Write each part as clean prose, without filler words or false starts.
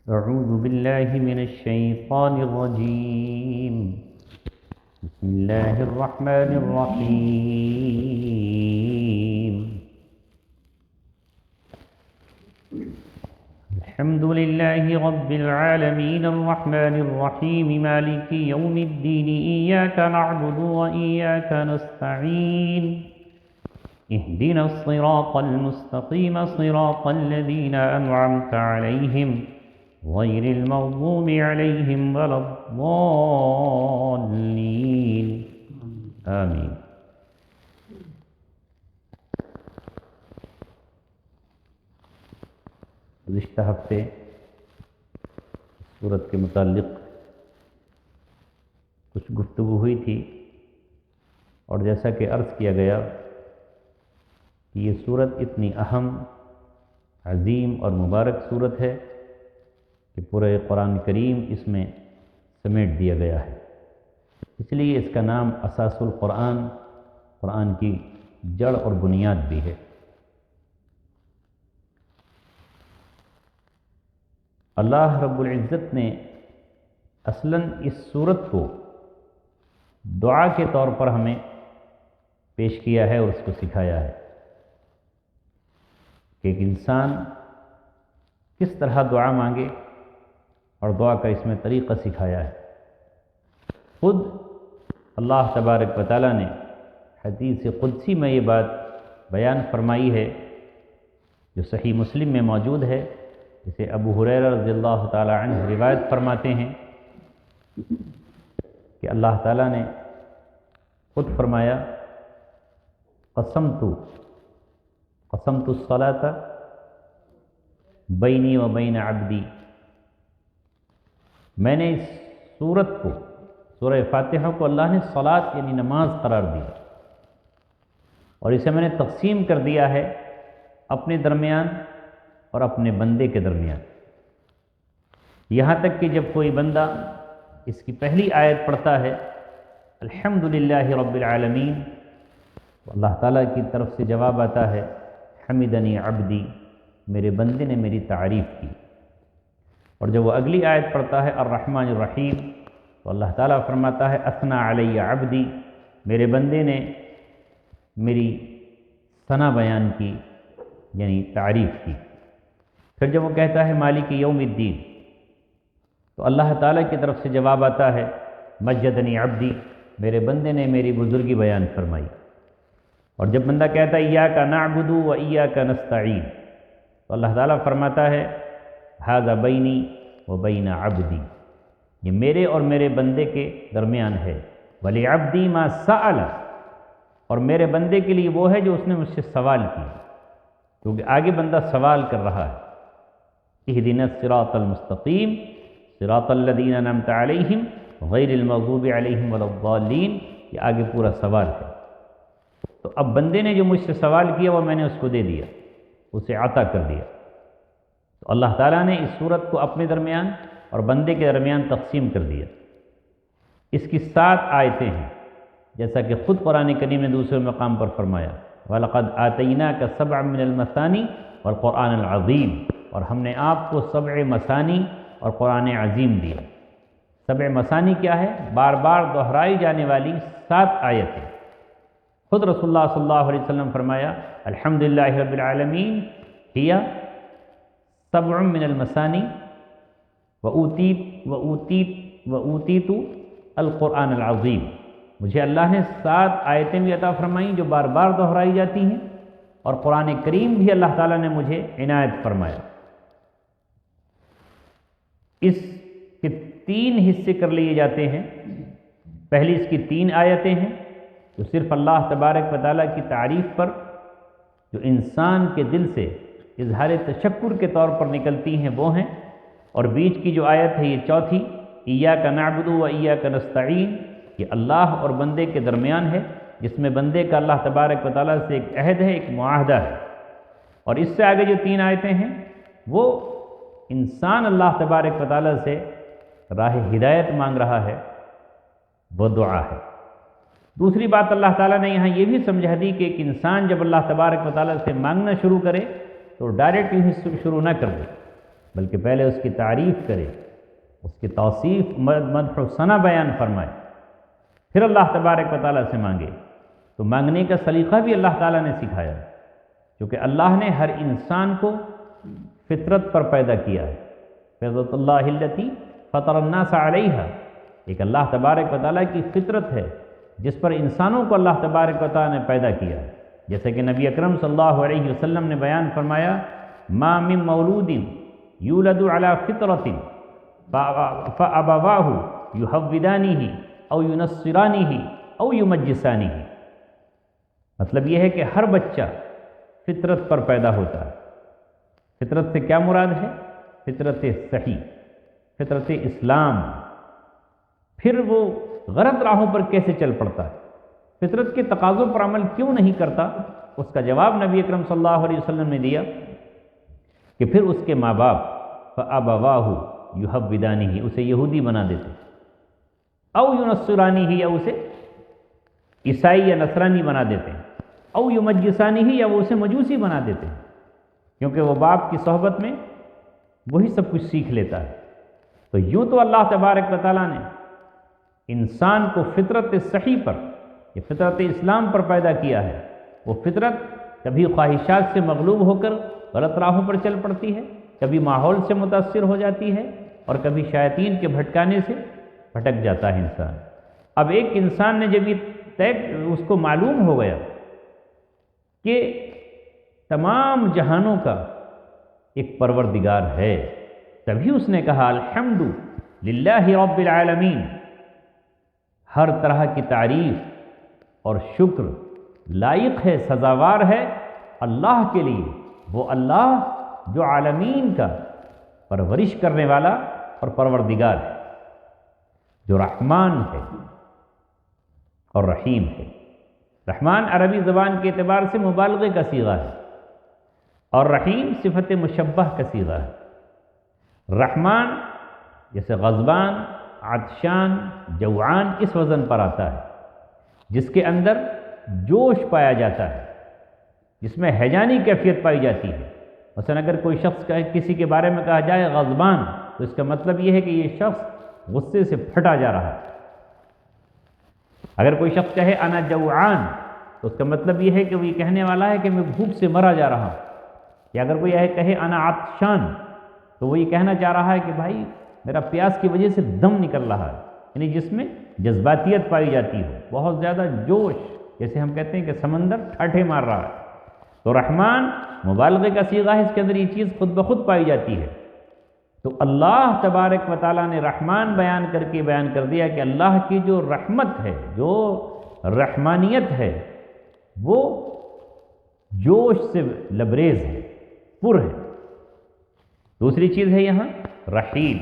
أعوذ بالله من الشيطان الرجيم. بسم الله الرحمن الرحيم. الحمد لله رب العالمين الرحمن الرحيم مالك يوم الدين إياك نعبد وإياك نستعين اهدنا الصراط المستقيم صراط الذين أنعمت عليهم غير المغضوب عليهم ولا الضالين آمين. گزشتہ ہفتے سورت کے متعلق کچھ گفتگو ہوئی تھی، اور جیسا کہ عرض کیا گیا کہ یہ سورت اتنی اہم، عظیم اور مبارک سورت ہے کہ پورے قرآن کریم اس میں سمیٹ دیا گیا ہے. اس لیے اس کا نام اساس القرآن، قرآن کی جڑ اور بنیاد بھی ہے. اللہ رب العزت نے اصلاً اس سورت کو دعا کے طور پر ہمیں پیش کیا ہے اور اس کو سکھایا ہے کہ ایک انسان کس طرح دعا مانگے، اور دعا کا اس میں طریقہ سکھایا ہے. خود اللہ تبارک و تعالیٰ نے حدیث قدسی میں یہ بات بیان فرمائی ہے جو صحیح مسلم میں موجود ہے، جسے ابو ہریرہ رضی اللہ تعالیٰ عنہ روایت فرماتے ہیں کہ اللہ تعالیٰ نے خود فرمایا قسمت الصلاۃ بینی و بین عبدی. میں نے اس سورت کو، سورہ فاتحہ کو، اللہ نے صلاۃ یعنی نماز قرار دی، اور اسے میں نے تقسیم کر دیا ہے اپنے درمیان اور اپنے بندے کے درمیان. یہاں تک کہ جب کوئی بندہ اس کی پہلی آیت پڑھتا ہے الحمدللہ رب العالمین، تو اللہ تعالیٰ کی طرف سے جواب آتا ہے حمدنی عبدی، میرے بندے نے میری تعریف کی. اور جب وہ اگلی آیت پڑھتا ہے الرحمن الرحیم، تو اللہ تعالیٰ فرماتا ہے اثنا علی عبدی، میرے بندے نے میری ثنا بیان کی یعنی تعریف کی. پھر جب وہ کہتا ہے مالک یوم الدین، تو اللہ تعالیٰ کی طرف سے جواب آتا ہے مجدنی عبدی، میرے بندے نے میری بزرگی بیان فرمائی. اور جب بندہ کہتا ہے ایاک نعبد و ایاک نستعین، تو اللہ تعالیٰ فرماتا ہے ھذا بینی و بین عبدی، یہ میرے اور میرے بندے کے درمیان ہے. ولعبدی ما سأل، اور میرے بندے کے لیے وہ ہے جو اس نے مجھ سے سوال کیا، کیونکہ آگے بندہ سوال کر رہا ہے. اہدنا الصراط المستقیم صراط الذین انعمت علیہم غیر المغضوب علیہم ولا الضالین، یہ آگے پورا سوال ہے. تو اب بندے نے جو مجھ سے سوال کیا وہ میں نے اس کو دے دیا، اسے عطا کر دیا. تو اللہ تعالیٰ نے اس صورت کو اپنے درمیان اور بندے کے درمیان تقسیم کر دیا. اس کی 7 آیتیں ہیں، جیسا کہ خود قرآن کریم نے دوسرے مقام پر فرمایا وَلَقَدْ آتَيْنَاكَ سَبْعًا مِّنَ الْمَثَانِي وَالْقُرْآنَ الْعَظِيمِ، اور ہم نے آپ کو 7 مثانی اور قرآن عظیم دیا. 7 مثانی کیا ہے؟ بار بار دہرائی جانے والی 7 آیتیں. خود رسول اللہ صلی اللہ علیہ وسلم فرمایا الحمدللہ رب العالمین ہی 7 من المثانی وَأُوتِيتُ القرآن العظیم. مجھے اللہ نے 7 آیتیں بھی عطا فرمائیں جو بار بار دہرائی جاتی ہیں، اور قرآن کریم بھی اللہ تعالیٰ نے مجھے عنایت فرمایا. اس کے 3 حصے کر لیے جاتے ہیں. پہلی اس کی 3 آیتیں ہیں جو صرف اللہ تبارک و تعالیٰ کی تعریف پر، جو انسان کے دل سے اظہار تشکر کے طور پر نکلتی ہیں وہ ہیں. اور بیچ کی جو آیت ہے یہ چوتھی ایاک نعبد و ایاک نستعین، یہ اللہ اور بندے کے درمیان ہے، جس میں بندے کا اللہ تبارک و تعالیٰ سے ایک عہد ہے، ایک معاہدہ ہے. اور اس سے آگے جو 3 آیتیں ہیں وہ انسان اللہ تبارک و تعالیٰ سے راہ ہدایت مانگ رہا ہے، وہ دعا ہے. دوسری بات اللہ تعالیٰ نے یہاں یہ بھی سمجھا دی کہ ایک انسان جب اللہ تبارک و تعالیٰ سے مانگنا شروع کرے تو ڈائریکٹ ہی شروع نہ کر دے، بلکہ پہلے اس کی تعریف کرے، اس کی توصیف مدح و ثنا بیان فرمائے، پھر اللہ تبارک و تعالیٰ سے مانگے۔ تو مانگنے کا سلیقہ بھی اللہ تعالیٰ نے سکھایا، کیونکہ اللہ نے ہر انسان کو فطرت پر پیدا کیا ہے۔ فطرت اللہ التی فطر الناس علیہا، ایک اللہ تبارک و تعالیٰ کی فطرت ہے جس پر انسانوں کو اللہ تبارک و تعالیٰ نے پیدا کیا ہے۔ جیسے کہ نبی اکرم صلی اللہ علیہ وسلم نے بیان فرمایا، ما من مولود یولد علی فطرت فابواہ یحودانہ او ینصرانہ او یمجسانہ، مطلب یہ ہے کہ ہر بچہ فطرت پر پیدا ہوتا ہے۔ فطرت سے کیا مراد ہے؟ فطرت صحیح، فطرت اسلام۔ پھر وہ غلط راہوں پر کیسے چل پڑتا ہے، فطرت کے تقاضوں پر عمل کیوں نہیں کرتا؟ اس کا جواب نبی اکرم صلی اللہ علیہ وسلم نے دیا کہ پھر اس کے ماں باپ فابواہ یحودانہ، اسے یہودی بنا دیتے، او ینصرانہ، یا اسے عیسائی یا نصرانی بنا دیتے ہیں، او یمجسانہ، یا وہ اسے مجوسی بنا دیتے ہیں، کیونکہ وہ باپ کی صحبت میں وہی سب کچھ سیکھ لیتا ہے۔ تو یوں تو اللہ تبارک و تعالیٰ نے انسان کو فطرت صحیح پر، یہ فطرت اسلام پر پیدا کیا ہے۔ وہ فطرت کبھی خواہشات سے مغلوب ہو کر غلط راہوں پر چل پڑتی ہے، کبھی ماحول سے متاثر ہو جاتی ہے، اور کبھی شیاطین کے بھٹکانے سے بھٹک جاتا ہے انسان۔ اب ایک انسان نے جب یہ اس کو معلوم ہو گیا کہ تمام جہانوں کا ایک پروردگار ہے، تبھی اس نے کہا الحمد للہ رب العالمین، ہر طرح کی تعریف اور شکر لائق ہے، سزاوار ہے اللہ کے لیے، وہ اللہ جو عالمین کا پرورش کرنے والا اور پروردگار ہے، جو رحمان ہے اور رحیم ہے۔ رحمان عربی زبان کے اعتبار سے مبالغے کا صیغہ ہے، اور رحیم صفت مشبہ کا صیغہ ہے۔ رحمان جیسے غضبان، عطشان، جوعان اس وزن پر آتا ہے، جس کے اندر جوش پایا جاتا ہے، جس میں ہیجانی کیفیت پائی جاتی ہے۔ مثلا اگر کوئی شخص کسی کے بارے میں کہا جائے غضبان، تو اس کا مطلب یہ ہے کہ یہ شخص غصے سے پھٹا جا رہا ہے۔ اگر کوئی شخص کہے انا جوعان، تو اس کا مطلب یہ ہے کہ وہ یہ کہنے والا ہے کہ میں بھوک سے مرا جا رہا ہوں۔ یا اگر کوئی کہے انا عطشان، تو وہ یہ کہنا چاہ رہا ہے کہ بھائی میرا پیاس کی وجہ سے دم نکل رہا ہے، یعنی جس میں جذباتیت پائی جاتی ہے، بہت زیادہ جوش، جیسے ہم کہتے ہیں کہ سمندر ٹھاٹھے مار رہا ہے۔ تو رحمان مبالغے کا صیغہ ہے، اس کے اندر یہ چیز خود بخود پائی جاتی ہے۔ تو اللہ تبارک و تعالیٰ نے رحمان بیان کر کے بیان کر دیا کہ اللہ کی جو رحمت ہے، جو رحمانیت ہے، وہ جوش سے لبریز ہے، پر ہے۔ دوسری چیز ہے یہاں رحیم۔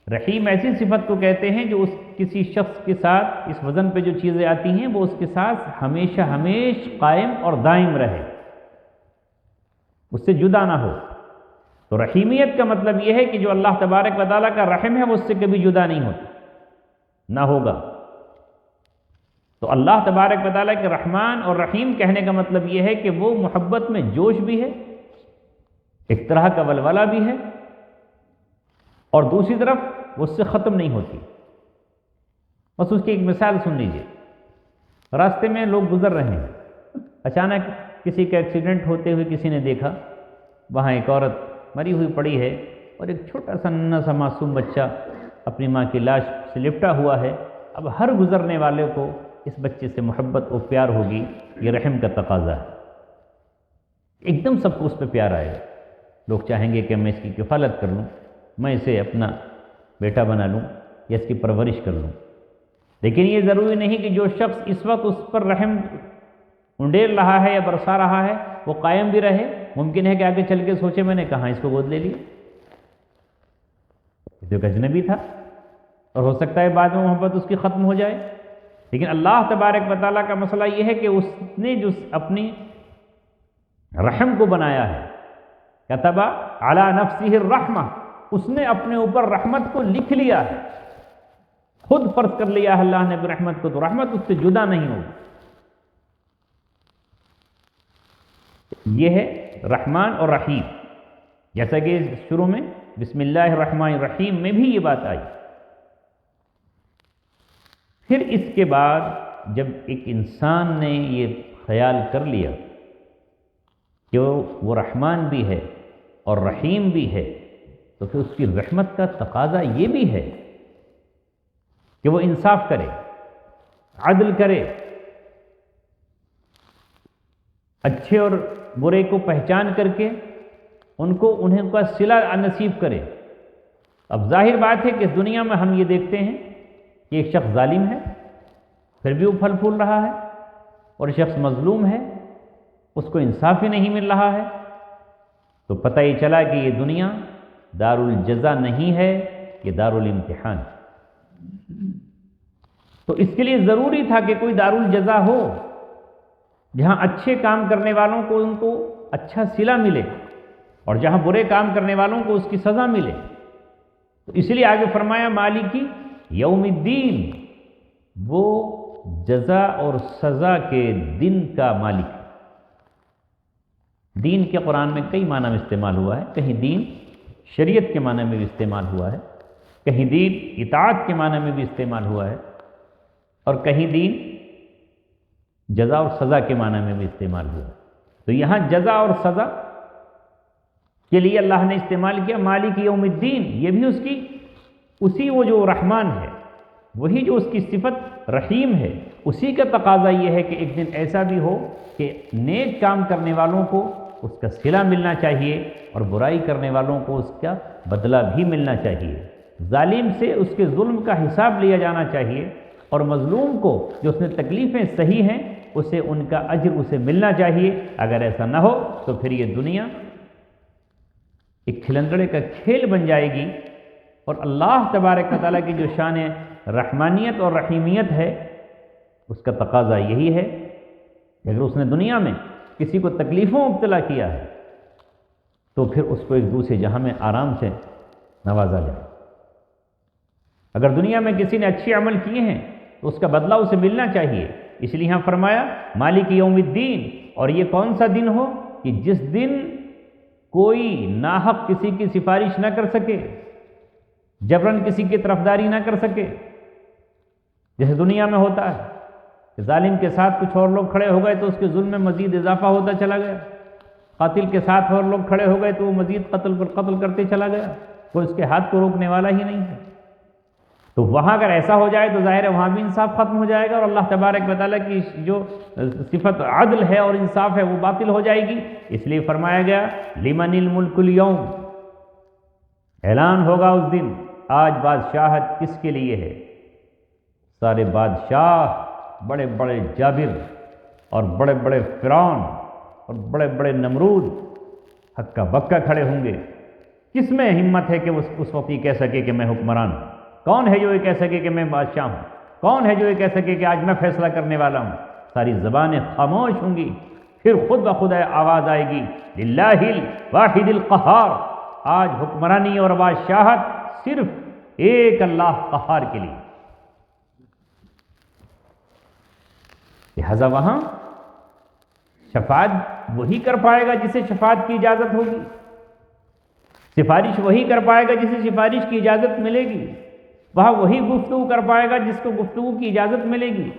رحیم ایسی صفت کو کہتے ہیں جو اس کسی شخص کے ساتھ اس وزن پہ جو چیزیں آتی ہیں وہ اس کے ساتھ ہمیشہ قائم اور دائم رہے، اس سے جدا نہ ہو۔ تو رحیمیت کا مطلب یہ ہے کہ جو اللہ تبارک و تعالیٰ کا رحم ہے وہ اس سے کبھی جدا نہیں ہوتا، نہ ہوگا۔ تو اللہ تبارک و تعالیٰ کے رحمان اور رحیم کہنے کا مطلب یہ ہے کہ وہ محبت میں جوش بھی ہے، ایک طرح کا ولولہ بھی ہے، اور دوسری طرف وہ اس سے ختم نہیں ہوتی۔ بس اس کی ایک مثال سن لیجیے۔ راستے میں لوگ گزر رہے ہیں، اچانک کسی کا ایکسیڈنٹ ہوتے ہوئے کسی نے دیکھا، وہاں ایک عورت مری ہوئی پڑی ہے، اور ایک چھوٹا سا ننھا سا معصوم بچہ اپنی ماں کی لاش سے لپٹا ہوا ہے۔ اب ہر گزرنے والے کو اس بچے سے محبت و پیار ہوگی، یہ رحم کا تقاضا ہے۔ ایک دم سب کو اس پہ پیار آئے گا، لوگ چاہیں گے کہ میں اس کی کفالت کر لوں، میں اسے اپنا بیٹا بنا لوں یا اس کی پرورش کر لوں۔ لیکن یہ ضروری نہیں کہ جو شخص اس وقت اس پر رحم انڈیل رہا ہے یا برسا رہا ہے وہ قائم بھی رہے۔ ممکن ہے کہ آگے چل کے سوچے میں نے کہاں اس کو گود لے لیا، یہ تو ایک اجنبی تھا، اور ہو سکتا ہے بعد میں محبت اس کی ختم ہو جائے۔ لیکن اللہ تبارک و تعالیٰ کا مسئلہ یہ ہے کہ اس نے جو اپنی رحم کو بنایا ہے، کتب علی نفسہ الرحمہ، اس نے اپنے اوپر رحمت کو لکھ لیا ہے، خود فرض کر لیا ہے اللہ نے رحمت کو، تو رحمت اس سے جدا نہیں ہوگی۔ یہ ہے رحمان اور رحیم۔ جیسا کہ شروع میں بسم اللہ الرحمن الرحیم میں بھی یہ بات آئی۔ پھر اس کے بعد جب ایک انسان نے یہ خیال کر لیا کہ وہ رحمان بھی ہے اور رحیم بھی ہے، تو پھر اس کی رحمت کا تقاضا یہ بھی ہے کہ وہ انصاف کرے، عدل کرے، اچھے اور برے کو پہچان کر کے انہیں کا صلہ نصیب کرے۔ اب ظاہر بات ہے کہ اس دنیا میں ہم یہ دیکھتے ہیں کہ ایک شخص ظالم ہے، پھر بھی وہ پھل پھول رہا ہے، اور شخص مظلوم ہے، اس کو انصاف ہی نہیں مل رہا ہے، تو پتہ یہ چلا کہ یہ دنیا دار الجزا نہیں ہے، یہ دار الامتحان۔ تو اس کے لیے ضروری تھا کہ کوئی دار الجزا ہو جہاں اچھے کام کرنے والوں کو ان کو اچھا صلہ ملے، اور جہاں برے کام کرنے والوں کو اس کی سزا ملے۔ تو اس لیے آگے فرمایا مالکی یوم الدین، وہ جزا اور سزا کے دن کا مالک ہے۔ دین کے قرآن میں کئی معنی میں استعمال ہوا ہے، کہیں دین شریعت کے معنی میں بھی استعمال ہوا ہے، کہیں دین اطاعت کے معنی میں بھی استعمال ہوا ہے، اور کہیں دین جزا اور سزا کے معنی میں بھی استعمال ہوا ہے۔ تو یہاں جزا اور سزا کے لیے اللہ نے استعمال کیا مالک یوم الدین، یہ بھی اسی وہ جو رحمان ہے، وہی جو اس کی صفت رحیم ہے، اسی کا تقاضا یہ ہے کہ ایک دن ایسا بھی ہو کہ نیک کام کرنے والوں کو اس کا صلہ ملنا چاہیے، اور برائی کرنے والوں کو اس کا بدلہ بھی ملنا چاہیے۔ ظالم سے اس کے ظلم کا حساب لیا جانا چاہیے، اور مظلوم کو جو اس نے تکلیفیں سہی ہیں اسے ان کا اجر اسے ملنا چاہیے۔ اگر ایسا نہ ہو تو پھر یہ دنیا ایک کھلندڑے کا کھیل بن جائے گی، اور اللہ تبارک و تعالیٰ کی جو شان رحمانیت اور رحیمیت ہے اس کا تقاضا یہی ہے کہ اگر اس نے دنیا میں کسی کو تکلیفوں مبتلا کیا ہے تو پھر اس کو ایک دوسرے جہاں میں آرام سے نوازا جائے۔ اگر دنیا میں کسی نے اچھے عمل کیے ہیں تو اس کا بدلہ اسے ملنا چاہیے۔ اس لیے یہاں فرمایا مالک یوم الدین، اور یہ کون سا دن ہو کہ جس دن کوئی ناحق کسی کی سفارش نہ کر سکے، جبراً کسی کی طرفداری نہ کر سکے، جیسے دنیا میں ہوتا ہے کہ ظالم کے ساتھ کچھ اور لوگ کھڑے ہو گئے تو اس کے ظلم میں مزید اضافہ ہوتا چلا گیا، قاتل کے ساتھ اور لوگ کھڑے ہو گئے تو وہ مزید قتل پر قتل کرتے چلا گیا، کوئی اس کے ہاتھ کو روکنے والا ہی نہیں ہے۔ تو وہاں اگر ایسا ہو جائے تو ظاہر ہے وہاں بھی انصاف ختم ہو جائے گا، اور اللہ تبارک و تعالیٰ کی جو صفت عدل ہے اور انصاف ہے وہ باطل ہو جائے گی۔ اس لیے فرمایا گیا لمن الملک اليوم، اعلان ہوگا اس دن آج بادشاہت کس کے لیے ہے۔ سارے بادشاہ، بڑے بڑے جابر اور بڑے بڑے فرعون اور بڑے بڑے نمرود ہکا بکا کھڑے ہوں گے۔ کس میں ہمت ہے کہ اس وقت یہ کہہ سکے کہ میں حکمران ہوں؟ کون ہے جو یہ کہہ سکے کہ میں بادشاہ ہوں؟ کون ہے جو یہ کہہ سکے کہ آج میں فیصلہ کرنے والا ہوں؟ ساری زبانیں خاموش ہوں گی، پھر خود بخود آواز آئے گی للہ الواحد القہار، آج حکمرانی اور بادشاہت صرف ایک اللہ قہار کے لیے۔ لہذا وہاں شفاعت وہی کر پائے گا جسے شفاعت کی اجازت ہوگی، سفارش وہی کر پائے گا جسے سفارش کی اجازت ملے گی، وہاں وہی گفتگو کر پائے گا جس کو گفتگو کی اجازت ملے گی۔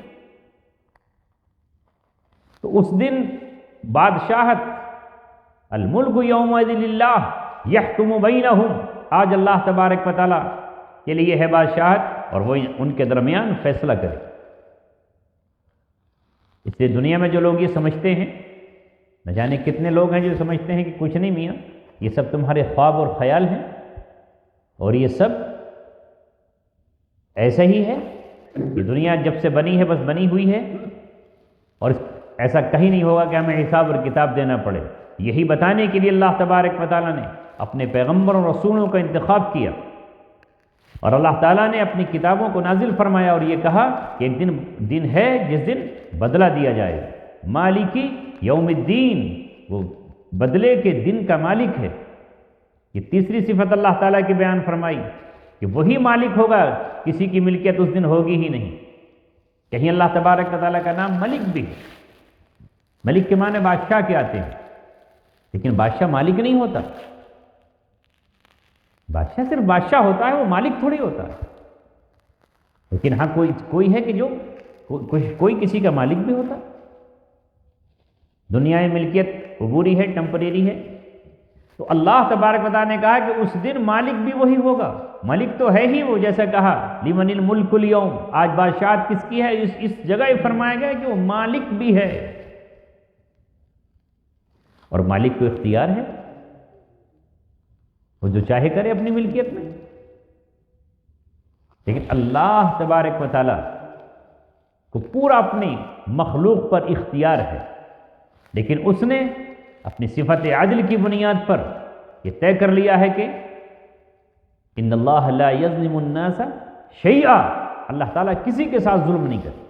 تو اس دن بادشاہت الملک یومئذ للہ یحکم بینہم، آج اللہ تبارک و تعالیٰ کے لیے ہے بادشاہت اور وہ ان کے درمیان فیصلہ کرے۔ اس لیے دنیا میں جو لوگ یہ سمجھتے ہیں، نہ جانے کتنے لوگ ہیں جو سمجھتے ہیں کہ کچھ نہیں میاں، یہ سب تمہارے خواب اور خیال ہیں، اور یہ سب ایسا ہی ہے، یہ دنیا جب سے بنی ہے بس بنی ہوئی ہے، اور ایسا کہیں نہیں ہوگا کہ ہمیں حساب اور کتاب دینا پڑے۔ یہی بتانے کے لیے اللہ تبارک و تعالیٰ نے اپنے پیغمبر اور رسولوں کا انتخاب کیا، اور اللہ تعالیٰ نے اپنی کتابوں کو نازل فرمایا اور یہ کہا کہ ایک دن ہے جس دن بدلہ دیا جائے گا۔ مالکی یوم الدین، وہ بدلے کے دن کا مالک ہے۔ یہ تیسری صفت اللہ تعالیٰ کی بیان فرمائی کہ وہی مالک ہوگا، کسی کی ملکیت اس دن ہوگی ہی نہیں۔ کہیں اللہ تبارک و تعالیٰ کا نام ملک بھی ہے، ملک کے معنی بادشاہ کے آتے ہیں، لیکن بادشاہ مالک نہیں ہوتا۔ بادشاہ صرف بادشاہ ہوتا ہے، وہ مالک تھوڑی ہوتا ہے. لیکن ہاں کوئی ہے کہ جو کوئی کسی کا مالک بھی ہوتا. دنیا میں ملکیت عبوری ہے، ٹیمپریری ہے. تو اللہ تبارک و تعالیٰ نے کہا کہ اس دن مالک بھی وہی ہوگا. ملک تو ہے ہی وہ، جیسا کہا لمن الملک اليوم، آج بادشاہت کس کی ہے، اس جگہ یہ فرمایا گیا کہ وہ مالک بھی ہے. اور مالک کو اختیار ہے، وہ جو چاہے کرے اپنی ملکیت میں. لیکن اللہ تبارک و تعالیٰ کو پورا اپنی مخلوق پر اختیار ہے. لیکن اس نے اپنی صفت عدل کی بنیاد پر یہ طے کر لیا ہے کہ ان اللہ لا یظلم الناس شیئا، اللہ تعالیٰ کسی کے ساتھ ظلم نہیں کرتا.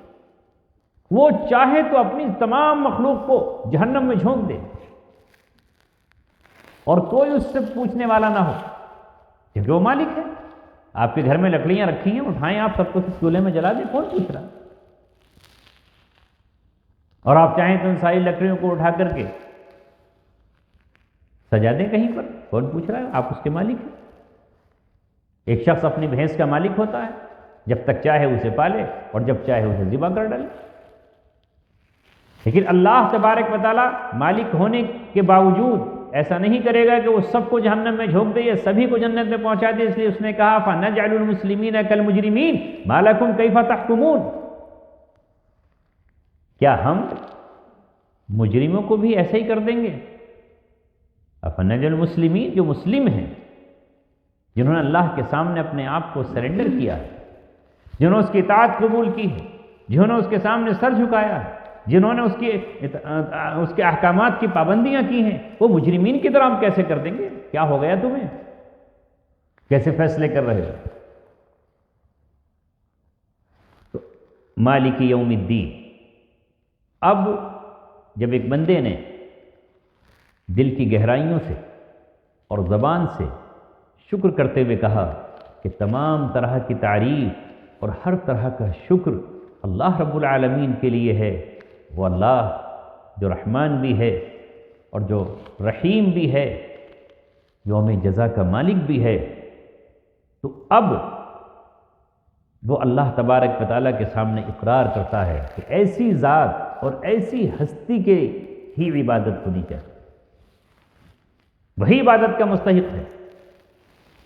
وہ چاہے تو اپنی تمام مخلوق کو جہنم میں جھونک دے اور کوئی اس سے پوچھنے والا نہ ہو، کیونکہ وہ مالک ہے. آپ کے گھر میں لکڑیاں رکھی ہیں، اٹھائیں آپ سب کو چولہے میں جلا دیں، کون پوچھ رہا؟ اور آپ چاہیں تو ان ساری لکڑیوں کو اٹھا کر کے سجا دیں کہیں پر، کون پوچھ رہا ہے؟ آپ اس کے مالک ہیں. ایک شخص اپنی بھینس کا مالک ہوتا ہے، جب تک چاہے اسے پالے اور جب چاہے اسے ذبح کر ڈالے. لیکن اللہ تبارک و تعالیٰ مالک ہونے کے باوجود ایسا نہیں کرے گا کہ وہ سب کو جہنم میں جھونک دے یا سبھی کو جنت میں پہنچا دے. اس لیے اس نے کہا فَنَجْعَلُ الْمُسْلِمِينَ كَالْمُجْرِمِينَ مَا لَكُمْ كَيْفَ تَحْكُمُونَ، کیا ہم مجرموں کو بھی ایسے ہی کر دیں گے؟ فَنَجْعَلُ الْمُسْلِمِينَ، جو مسلم ہیں، جنہوں نے اللہ کے سامنے اپنے آپ کو سرنڈر کیا ہے، جنہوں نے اس کی اطاعت قبول کی ہے، جنہوں نے اس کے سامنے سر جھکایا ہے، جنہوں نے اس کے احکامات کی پابندیاں کی ہیں، وہ مجرمین کی طرح ہم کیسے کر دیں گے؟ کیا ہو گیا تمہیں؟ کیسے فیصلے کر رہے ہو؟ تو مالک یوم الدین. اب جب ایک بندے نے دل کی گہرائیوں سے اور زبان سے شکر کرتے ہوئے کہا کہ تمام طرح کی تعریف اور ہر طرح کا شکر اللہ رب العالمین کے لیے ہے، وہ اللہ جو رحمان بھی ہے اور جو رحیم بھی ہے، یوم جزا کا مالک بھی ہے، تو اب وہ اللہ تبارک و تعالیٰ کے سامنے اقرار کرتا ہے کہ ایسی ذات اور ایسی ہستی کے ہی عبادت ہونی چاہیے، وہی عبادت کا مستحق ہے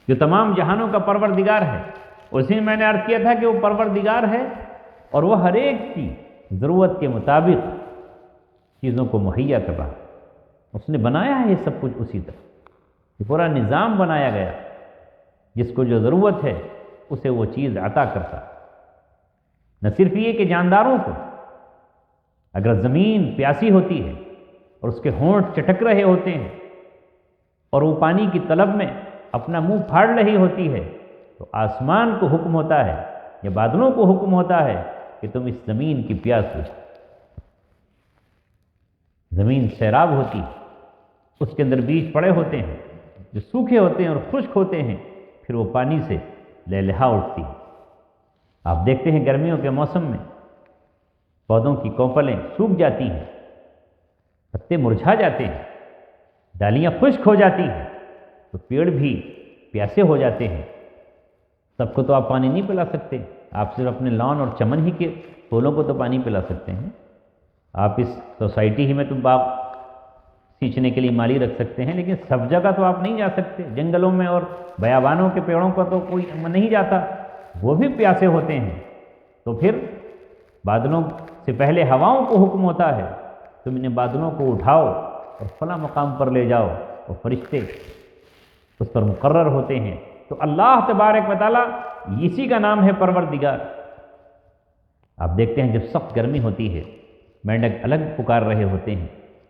جو تمام جہانوں کا پروردگار ہے. اسی میں نے عرض کیا تھا کہ وہ پروردگار ہے اور وہ ہر ایک کی ضرورت کے مطابق چیزوں کو مہیا کر رہا ہے. اس نے بنایا ہے یہ سب کچھ اسی طرح، یہ پورا نظام بنایا گیا، جس کو جو ضرورت ہے اسے وہ چیز عطا کرتا. نہ صرف یہ کہ جانداروں کو اگر زمین پیاسی ہوتی ہے اور اس کے ہونٹ چٹک رہے ہوتے ہیں اور وہ پانی کی طلب میں اپنا منہ پھاڑ رہی ہوتی ہے، تو آسمان کو حکم ہوتا ہے یا بادلوں کو حکم ہوتا ہے کہ تم اس زمین کی پیاس بجھاؤ. زمین سیراب ہوتی ہے، اس کے اندر بیج پڑے ہوتے ہیں جو سوکھے ہوتے ہیں اور خشک ہوتے ہیں، پھر وہ پانی سے لہلہا اٹھتی ہے. آپ دیکھتے ہیں گرمیوں کے موسم میں پودوں کی کونپلیں سوکھ جاتی ہیں، پتے مرجھا جاتے ہیں، ڈالیاں خشک ہو جاتی ہیں، تو پیڑ بھی پیاسے ہو جاتے ہیں. سب کو تو آپ پانی نہیں پلا سکتے، آپ صرف اپنے لان اور چمن ہی کے پھولوں کو تو پانی پلا سکتے ہیں. آپ اس سوسائٹی ہی میں تو باغ سینچنے کے لیے مالی رکھ سکتے ہیں، لیکن سب جگہ تو آپ نہیں جا سکتے. جنگلوں میں اور بیابانوں کے پیڑوں کا تو کوئی نہیں جاتا، وہ بھی پیاسے ہوتے ہیں. تو پھر بادلوں سے پہلے ہواؤں کو حکم ہوتا ہے تم انہیں بادلوں کو اٹھاؤ اور فلاں مقام پر لے جاؤ، اور فرشتے اس پر مقرر ہوتے ہیں. تو اللہ تبارک و تعالیٰ اسی کا نام ہے پروردگار. آپ دیکھتے ہیں جب سخت گرمی ہوتی ہے، مینڈک الگ پکار رہے ہوتے ہیں،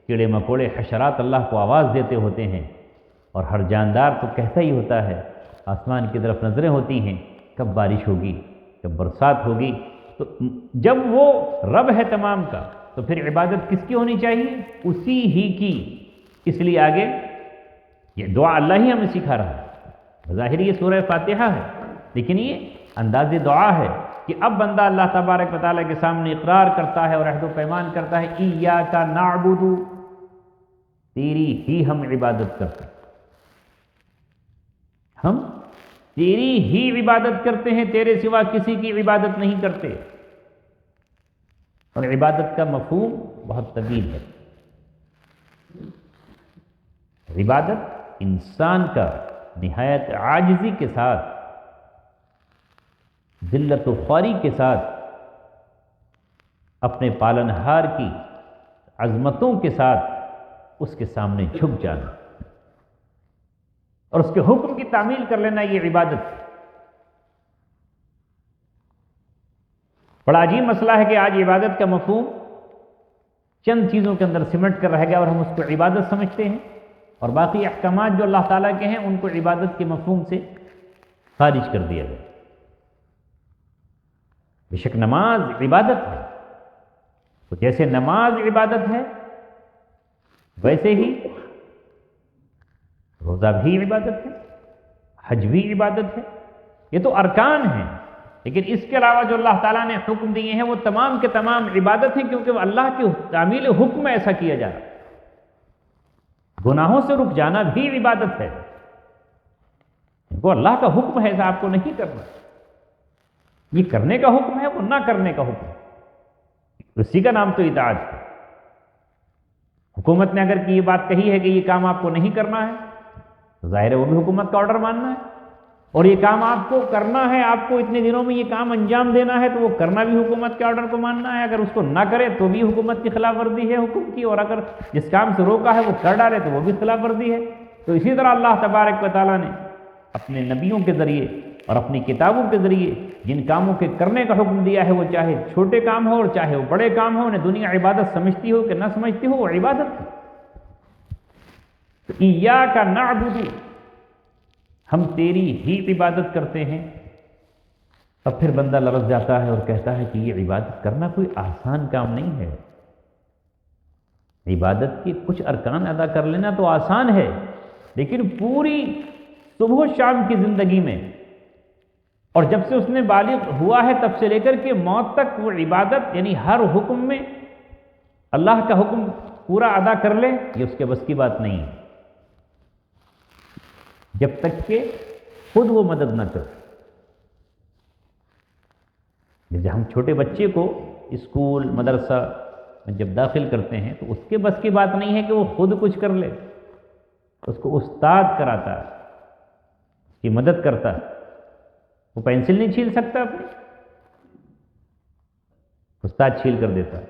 کیڑے مکوڑے حشرات اللہ کو آواز دیتے ہوتے ہیں، اور ہر جاندار تو کہتا ہی ہوتا ہے، آسمان کی طرف نظریں ہوتی ہیں کب بارش ہوگی، کب برسات ہوگی. تو جب وہ رب ہے تمام کا، تو پھر عبادت کس کی ہونی چاہیے؟ اسی ہی کی. اس لیے آگے یہ دعا اللہ ہی ہمیں سکھا رہا ہے. ظاہر یہ سورہ فاتحہ ہے، لیکن یہ انداز دعا ہے کہ اب بندہ اللہ تبارک و تعالیٰ کے سامنے اقرار کرتا ہے اور عہد و پیمان کرتا ہے، ایاک نعبد، تیری ہی ہم عبادت کرتے ہیں. ہم تیری ہی عبادت کرتے ہیں، تیرے سوا کسی کی عبادت نہیں کرتے۔ اور عبادت کا مفہوم بہت طویل ہے۔ عبادت انسان کا نہایت عاجزی کے ساتھ، ذلت و خواری کے ساتھ، اپنے پالنہار کی عظمتوں کے ساتھ اس کے سامنے جھک جانا اور اس کے حکم کی تعمیل کر لینا، یہ عبادت ہے۔ بڑا عجیب مسئلہ ہے کہ آج عبادت کا مفہوم چند چیزوں کے اندر سمٹ کر رہ گیا اور ہم اس کو عبادت سمجھتے ہیں، اور باقی احکامات جو اللہ تعالیٰ کے ہیں ان کو عبادت کے مفہوم سے خارج کر دیا گیا۔ بے شک نماز عبادت ہے، تو جیسے نماز عبادت ہے ویسے ہی روزہ بھی عبادت ہے، حج بھی عبادت ہے۔ یہ تو ارکان ہیں، لیکن اس کے علاوہ جو اللہ تعالیٰ نے حکم دیے ہیں وہ تمام کے تمام عبادت ہیں، کیونکہ وہ اللہ کی تعمیل حکم میں ایسا کیا جا رہا ہے۔ گناہوں سے رک جانا بھی عبادت ہے، وہ اللہ کا حکم ہے، ایسا آپ کو نہیں کرنا، یہ کرنے کا حکم ہے، وہ نہ کرنے کا حکم ہے، اسی کا نام تو اطاعت ہے۔ حکومت نے اگر کہ یہ بات کہی ہے کہ یہ کام آپ کو نہیں کرنا ہے تو ظاہر ہے وہ بھی حکومت کا آرڈر ماننا ہے، اور یہ کام آپ کو کرنا ہے، آپ کو اتنے دنوں میں یہ کام انجام دینا ہے تو وہ کرنا بھی حکومت کے آرڈر کو ماننا ہے۔ اگر اس کو نہ کرے تو بھی حکومت کی خلاف ورزی ہے حکم کی، اور اگر جس کام سے روکا ہے وہ کر ڈالے تو وہ بھی خلاف ورزی ہے۔ تو اسی طرح اللہ تبارک و تعالیٰ نے اپنے نبیوں کے ذریعے اور اپنی کتابوں کے ذریعے جن کاموں کے کرنے کا حکم دیا ہے، وہ چاہے چھوٹے کام ہو اور چاہے وہ بڑے کام ہو، انہیں دنیا عبادت سمجھتی ہو کہ نہ سمجھتی ہو، وہ عبادت ہے۔ تو ایاک نعبد، ہم تیری ہی عبادت کرتے ہیں۔ اب پھر بندہ لرز جاتا ہے اور کہتا ہے کہ یہ عبادت کرنا کوئی آسان کام نہیں ہے۔ عبادت کے کچھ ارکان ادا کر لینا تو آسان ہے، لیکن پوری صبح و شام کی زندگی میں، اور جب سے اس نے بالغ ہوا ہے تب سے لے کر کے موت تک، وہ عبادت یعنی ہر حکم میں اللہ کا حکم پورا ادا کر لے، یہ اس کے بس کی بات نہیں ہے، جب تک کہ خود وہ مدد نہ کرے۔ جب ہم چھوٹے بچے کو اسکول مدرسہ میں جب داخل کرتے ہیں تو اس کے بس کی بات نہیں ہے کہ وہ خود کچھ کر لے، اس کو استاد کراتا ہے، اس کی مدد کرتا ہے۔ وہ پینسل نہیں چھیل سکتا اپنی، استاد چھیل کر دیتا ہے۔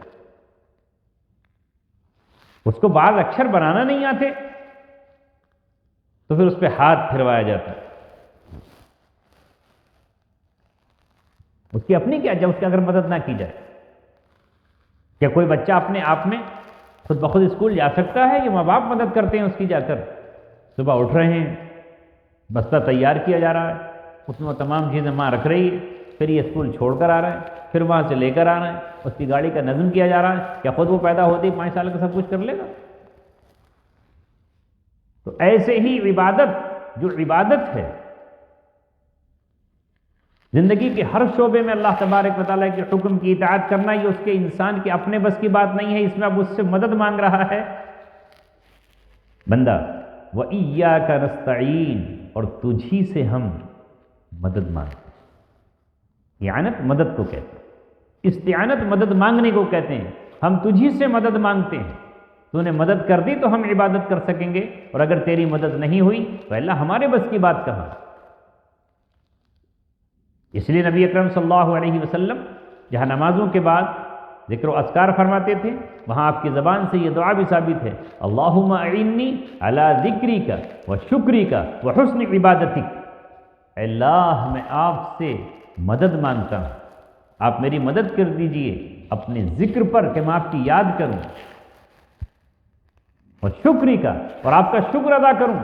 اس کو بعض اکشر بنانا نہیں آتے تو پھر اس پہ ہاتھ پھروایا جاتا ہے۔ اس کی اپنی کیا، جب اس کی اگر مدد نہ کی جائے؟ کیا کوئی بچہ اپنے آپ میں خود بخود اسکول جا سکتا ہے؟ یہ ماں باپ مدد کرتے ہیں اس کی، جا کر صبح اٹھ رہے ہیں، بستہ تیار کیا جا رہا ہے، اس میں وہ تمام چیزیں ماں رکھ رہی ہے، پھر یہ اسکول چھوڑ کر آ رہا ہے، پھر وہاں سے لے کر آ رہا ہے، اس کی گاڑی کا نظم کیا جا رہا ہے۔ کیا خود وہ پیدا ہوتے ہی 5 سال کا سب کچھ کر لے گا؟ تو ایسے ہی عبادت، جو عبادت ہے، زندگی کے ہر شعبے میں اللہ تبارک و تعالیٰ کے حکم کی اطاعت کرنا، یہ اس کے انسان کے اپنے بس کی بات نہیں ہے، اس میں اب اس سے مدد مانگ رہا ہے بندہ۔ وَإِيَّاكَ نَسْتَعِينُ، اور تجھی سے ہم مدد مانگتے ہیں۔ اعانت مدد کو کہتے ہیں، استعانت مدد مانگنے کو کہتے ہیں۔ ہم تجھی سے مدد مانگتے ہیں، تو نے مدد کر دی تو ہم عبادت کر سکیں گے، اور اگر تیری مدد نہیں ہوئی تو اللہ ہمارے بس کی بات کہاں۔ اس لیے نبی اکرم صلی اللہ علیہ وسلم جہاں نمازوں کے بعد ذکر و اذکار فرماتے تھے، وہاں آپ کی زبان سے یہ دعا بھی ثابت ہے، اللہم اعنی علی ذکرک و شکرک و حسن عبادتک۔ اے اللہ، میں آپ سے مدد مانگتا ہوں، آپ میری مدد کر دیجئے اپنے ذکر پر کہ میں آپ کی یاد کروں، اور شکری کا، اور آپ کا شکر ادا کروں۔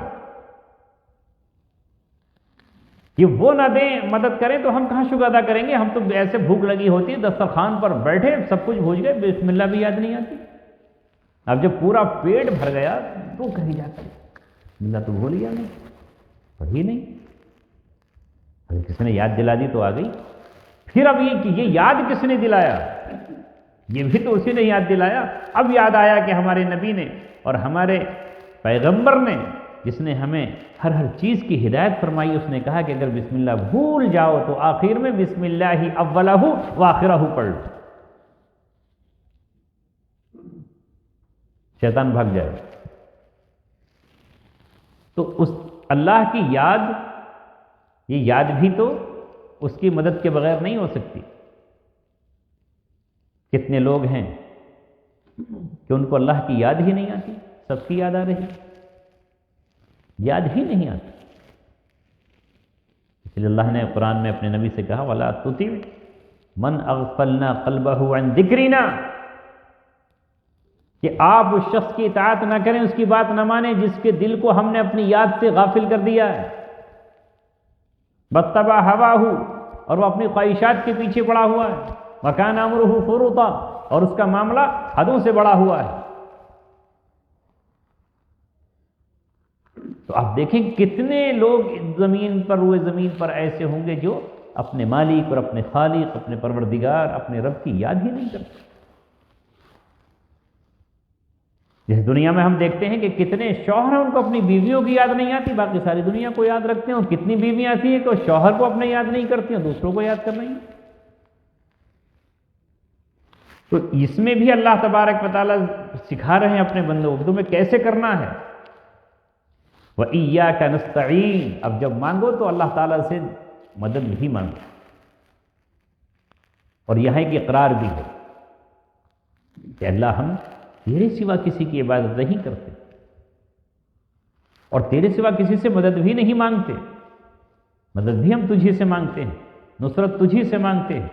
یہ وہ نہ دیں، مدد کریں تو ہم کہاں شکر ادا کریں گے؟ ہم تو ایسے بھوک لگی ہوتی ہے، دسترخوان پر بیٹھے سب کچھ بھول گئے، بسم اللہ بھی یاد نہیں آتی۔ اب جب پورا پیٹ بھر گیا تو کہیں جاتا ہے بسم اللہ تو بھول گیا، نہیں پڑھی نہیں، اگر کسی نے یاد دلا دی تو آ گئی۔ پھر اب یہ کہ یہ یاد کس نے دلایا؟ یہ بھی تو اسی نے یاد دلایا۔ اب یاد آیا کہ ہمارے نبی نے اور ہمارے پیغمبر نے جس نے ہمیں ہر چیز کی ہدایت فرمائی، اس نے کہا کہ اگر بسم اللہ بھول جاؤ تو آخر میں بسم اللہ اولہ و آخرہ پڑھ لو، شیطان بھاگ جائے گا۔ تو اس اللہ کی یاد، یہ یاد بھی تو اس کی مدد کے بغیر نہیں ہو سکتی۔ کتنے لوگ ہیں کہ ان کو اللہ کی یاد ہی نہیں آتی، سب کی یاد آ رہی، یاد ہی نہیں آتی۔ اس لیے اللہ نے قرآن میں اپنے نبی سے کہا وَلَا تُطِعْ مَنْ أَغْفَلْنَا قَلْبَهُ عَنْ ذِكْرِنَا، کہ آپ اس شخص کی اطاعت نہ کریں، اس کی بات نہ مانیں جس کے دل کو ہم نے اپنی یاد سے غافل کر دیا ہے۔ وَاتَّبَعَ هَوَاهُ، اور وہ اپنی خواہشات کے پیچھے پڑا ہوا ہے۔ وَكَانَ أَمْرُهُ فُرُطًا، اور اس کا معاملہ حدوں سے بڑا ہوا ہے۔ تو آپ دیکھیں کتنے لوگ زمین پر، روئے زمین پر ایسے ہوں گے جو اپنے مالک اور اپنے خالق، اپنے پروردگار، اپنے رب کی یاد ہی نہیں کرتے۔ جس دنیا میں ہم دیکھتے ہیں کہ کتنے شوہر ہیں ان کو اپنی بیویوں کی یاد نہیں آتی، باقی ساری دنیا کو یاد رکھتے ہیں، اور کتنی بیویاں ایسی ہیں کہ وہ شوہر کو اپنے یاد نہیں کرتی ہیں، دوسروں کو یاد کرنا ہی۔ تو اس میں بھی اللہ تبارک و تعالیٰ سکھا رہے ہیں اپنے بندوں کو تمہیں کیسے کرنا ہے۔ وَإِيَّاكَ نَسْتَعِينُ، اب جب مانگو تو اللہ تعالیٰ سے مدد بھی مانگو، اور یہاں ایک اقرار بھی ہے کہ اللہ ہم تیرے سوا کسی کی عبادت نہیں کرتے، اور تیرے سوا کسی سے مدد بھی نہیں مانگتے، مدد بھی ہم تجھی سے مانگتے ہیں، نصرت تجھی سے مانگتے ہیں۔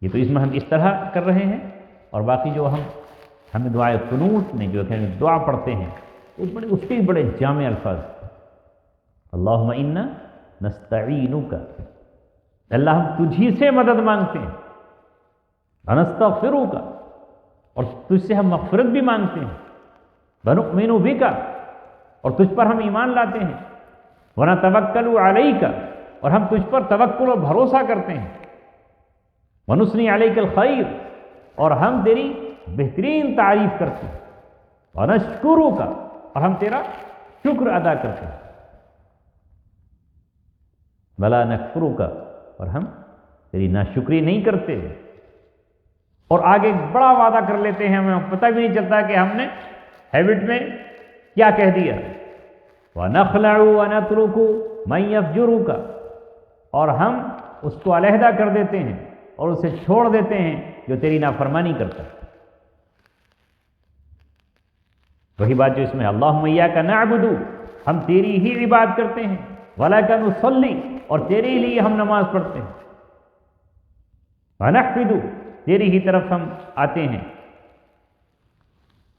یہ تو اس میں ہم اس طرح کر رہے ہیں، اور باقی جو ہمیں دعائے قنوت میں جو کہ دعا پڑھتے ہیں اس کے بڑے جامع الفاظ، اللہم انا نستعینک، اللہ ہم تجھی سے مدد مانگتے ہیں، ونستغفرک، اور تجھ سے ہم مغفرت بھی مانگتے ہیں، ونؤمن بک، اور تجھ پر ہم ایمان لاتے ہیں، ونتوکل علیک، اور ہم تجھ پر توکل و بھروسہ کرتے ہیں، ونثنی علیک الخیر، اور ہم تیری بہترین تعریف کرتے ہیں، ونشکرک، اور ہم تیرا شکر ادا کرتے ہیں، ولا نکفرک، اور ہم تیری ناشکری نہیں کرتے۔ اور آگے بڑا وعدہ کر لیتے ہیں، ہمیں پتہ بھی نہیں چلتا کہ ہم نے ہیبٹ میں کیا کہہ دیا۔ وَنَخْلَعُ وَنَتْرُكُ مَن يَفْجُرُكَ، اور ہم اس کو علیحدہ کر دیتے ہیں اور اسے چھوڑ دیتے ہیں جو تیری نافرمانی کرتا ہے۔ وہی بات جو اس میں اللہم ایاک نعبد، ہم تیری ہی عبادت کرتے ہیں، وَلَکَ نُصَلِّ، اور تیرے لیے ہم نماز پڑھتے ہیں، وَنَحْفِدُ، تیری ہی طرف ہم آتے ہیں،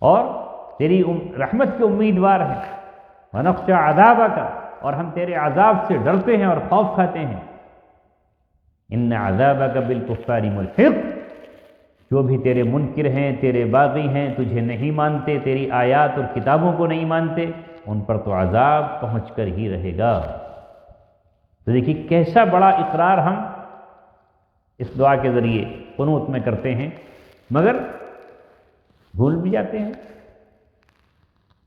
اور تیری رحمت کے امیدوار ہیں، وَنَخْشَىٰ عَذَابَكَ، اور ہم تیرے عذاب سے ڈرتے ہیں اور خوف کھاتے ہیں، إِنَّ عَذَابَكَ بِالْكُفَّارِ مُلْحِقٌ، جو بھی تیرے منکر ہیں، تیرے باغی ہیں، تجھے نہیں مانتے، تیری آیات اور کتابوں کو نہیں مانتے، ان پر تو عذاب پہنچ کر ہی رہے گا۔ تو دیکھیے کیسا بڑا اقرار ہم اس دعا کے ذریعے قنوت میں کرتے ہیں، مگر بھول بھی جاتے ہیں۔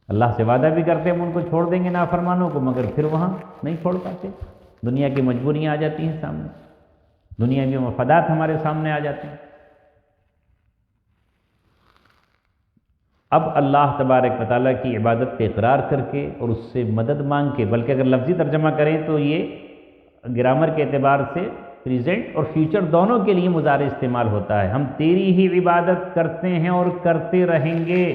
اللہ سے وعدہ بھی کرتے ہیں ہم ان کو چھوڑ دیں گے نافرمانوں کو، مگر پھر وہاں نہیں چھوڑ پاتے، دنیا کی مجبوریاں آ جاتی ہیں سامنے، دنیاوی مفادات ہمارے سامنے آ جاتے ہیں۔ اب اللہ تبارک و تعالیٰ کی عبادت پہ اقرار کر کے اور اس سے مدد مانگ کے، بلکہ اگر لفظی ترجمہ کریں تو یہ گرامر کے اعتبار سے پریزنٹ اور فیوچر دونوں کے لیے مضارع استعمال ہوتا ہے۔ ہم تیری ہی عبادت کرتے ہیں اور کرتے رہیں گے،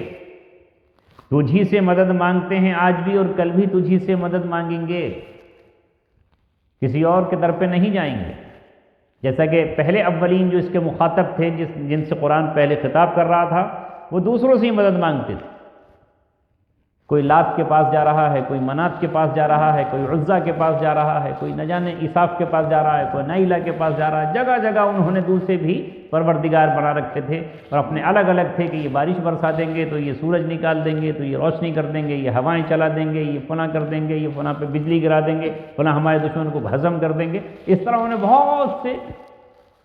تجھی سے مدد مانگتے ہیں آج بھی اور کل بھی تجھی سے مدد مانگیں گے، کسی اور کے در پہ نہیں جائیں گے۔ جیسا کہ پہلے اولین جو اس کے مخاطب تھے، جن سے قرآن پہلے خطاب کر رہا تھا، وہ دوسروں سے ہی مدد مانگتے تھے۔ کوئی لات کے پاس جا رہا ہے، کوئی منات کے پاس جا رہا ہے، کوئی عزا کے پاس جا رہا ہے، کوئی نہ جانے عصاف کے پاس جا رہا ہے، کوئی نائلہ کے پاس جا رہا ہے، جگہ جگہ انہوں نے دوسرے بھی پروردگار بنا رکھے تھے، اور اپنے الگ الگ تھے کہ یہ بارش برسا دیں گے تو یہ سورج نکال دیں گے، تو یہ روشنی کر دیں گے، یہ ہوائیں چلا دیں گے، یہ فلاں کر دیں گے، یہ فلاں پہ بجلی گرا دیں گے، فلاں ہمارے دشمن کو ہضم کر دیں گے۔ اس طرح انہوں نے بہت سے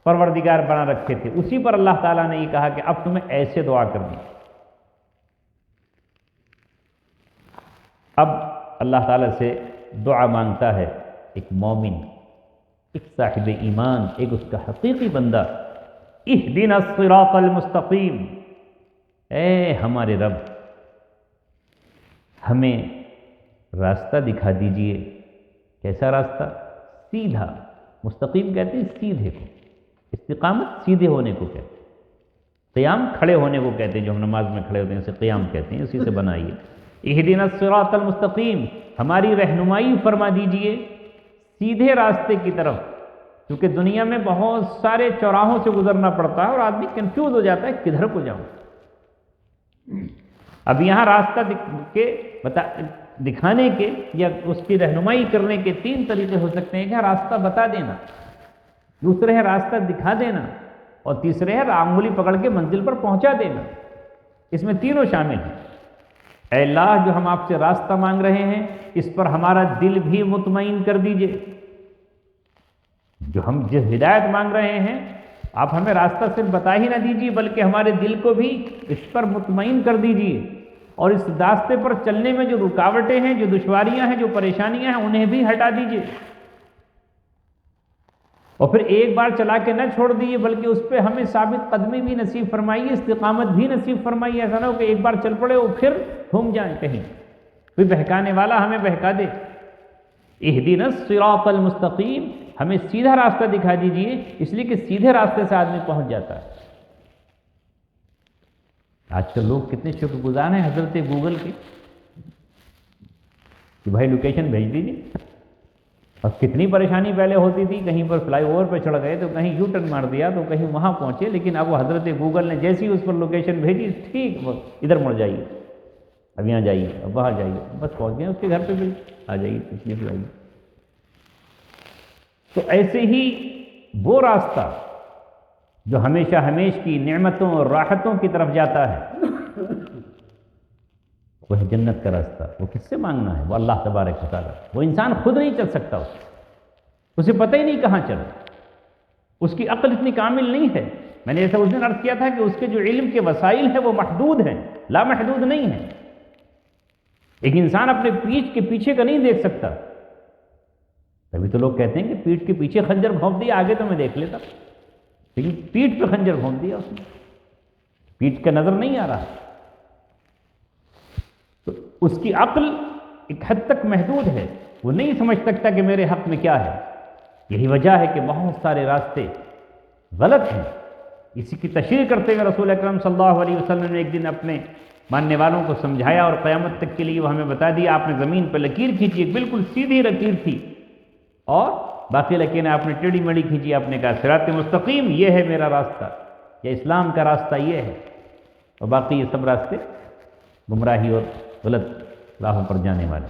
پروردگار بنا رکھے تھے۔ اسی پر اللہ تعالیٰ نے یہ کہا کہ اب تمہیں ایسے دعا کرنی۔ اللہ تعالیٰ سے دعا مانگتا ہے ایک مومن، ایک صاحب ایمان، ایک اس کا حقیقی بندہ، اہدنا الصراط المستقیم، اے ہمارے رب ہمیں راستہ دکھا دیجئے۔ کیسا راستہ؟ سیدھا۔ مستقیم کہتے ہیں سیدھے کو، استقامت سیدھے ہونے کو کہتے ہیں، قیام کھڑے ہونے کو کہتے ہیں، جو ہم نماز میں کھڑے ہوتے ہیں اسے قیام کہتے ہیں، اسی سے بنائیے۔ اہدنا الصراط المستقیم، ہماری رہنمائی فرما دیجئے سیدھے راستے کی طرف، کیونکہ دنیا میں بہت سارے چوراہوں سے گزرنا پڑتا ہے اور آدمی کنفیوز ہو جاتا ہے کدھر کو جاؤں۔ اب یہاں راستہ دکھانے کے یا اس کی رہنمائی کرنے کے تین طریقے ہو سکتے ہیں کہ راستہ بتا دینا، دوسرے ہے راستہ دکھا دینا، اور تیسرے ہے انگلی پکڑ کے منزل پر پہنچا دینا۔ اس میں تینوں شامل ہیں۔ اے اللہ، جو ہم آپ سے راستہ مانگ رہے ہیں اس پر ہمارا دل بھی مطمئن کر دیجئے۔ جو ہم جس ہدایت مانگ رہے ہیں آپ ہمیں راستہ صرف بتا ہی نہ دیجیے، بلکہ ہمارے دل کو بھی اس پر مطمئن کر دیجیے، اور اس راستے پر چلنے میں جو رکاوٹیں ہیں، جو دشواریاں ہیں، جو پریشانیاں ہیں، انہیں بھی ہٹا دیجیے، اور پھر ایک بار چلا کے نہ چھوڑ دیجیے، بلکہ اس پہ ہمیں ثابت قدمی بھی نصیب فرمائیے، استقامت بھی نصیب فرمائیے۔ ایسا نہ ہو کہ ایک بار چل پڑے اور پھر گھوم جائیں کہیں، کوئی بہکانے والا ہمیں بہکا دے۔ اہدنا الصراط المستقیم، ہمیں سیدھا راستہ دکھا دیجئے، اس لیے کہ سیدھے راستے سے آدمی پہنچ جاتا ہے۔ آج کل لوگ کتنے شکر گزار ہیں حضرت گوگل کے کہ بھائی لوکیشن بھیج دیجیے، اور کتنی پریشانی پہلے ہوتی تھی، کہیں پر فلائی اوور پہ چڑھ گئے تو کہیں یو ٹرن مار دیا تو کہیں وہاں پہنچے، لیکن اب وہ حضرت گوگل نے جیسی اس پر لوکیشن بھیجی، ٹھیک ادھر مڑ جائیے، اب یہاں جائیے، اب وہاں جائیے، بس پہنچ گئے اس کے گھر پہ بھی، آ جائیے پچھلے پہ آئیے۔ تو ایسے ہی وہ راستہ جو ہمیشہ ہمیش کی نعمتوں اور راحتوں کی طرف جاتا ہے، وہ ہے جنت کا راستہ۔ وہ کس سے مانگنا ہے؟ وہ اللہ تبارک و تعالیٰ۔ وہ انسان خود نہیں چل سکتا، اسے پتہ ہی نہیں کہاں چلے، اس کی عقل اتنی کامل نہیں ہے۔ میں نے ایسا اس دن عرض کیا تھا کہ اس کے جو علم کے وسائل ہیں وہ محدود ہیں، لامحدود نہیں ہیں۔ ایک انسان اپنے پیٹھ کے پیچھے کا نہیں دیکھ سکتا، تبھی تو لوگ کہتے ہیں کہ پیٹھ کے پیچھے خنجر گھونپ دیا، آگے تو میں دیکھ لیتا، لیکن پیٹھ پہ خنجر گھونپ دیا اس نے، پیٹھ کا نظر نہیں آ رہا۔ تو اس کی عقل ایک حد تک محدود ہے، وہ نہیں سمجھ سکتا کہ میرے حق میں کیا ہے۔ یہی وجہ ہے کہ بہت سارے راستے غلط ہیں۔ اسی کی تشریح کرتے ہوئے رسول اکرم صلی اللہ علیہ وسلم نے ایک دن اپنے ماننے والوں کو سمجھایا، اور قیامت تک کے لیے وہ ہمیں بتا دیا۔ آپ نے زمین پہ لکیر کھینچی، ایک بالکل سیدھی لکیر تھی، اور باقی لکیریں آپ نے ٹیڑھی میڑھی کھینچی، آپ نے کہا صراط مستقیم، یہ ہے میرا راستہ، یا اسلام کا راستہ یہ ہے، اور باقی یہ سب راستے گمراہی اور غلط راہوں پر جانے والے۔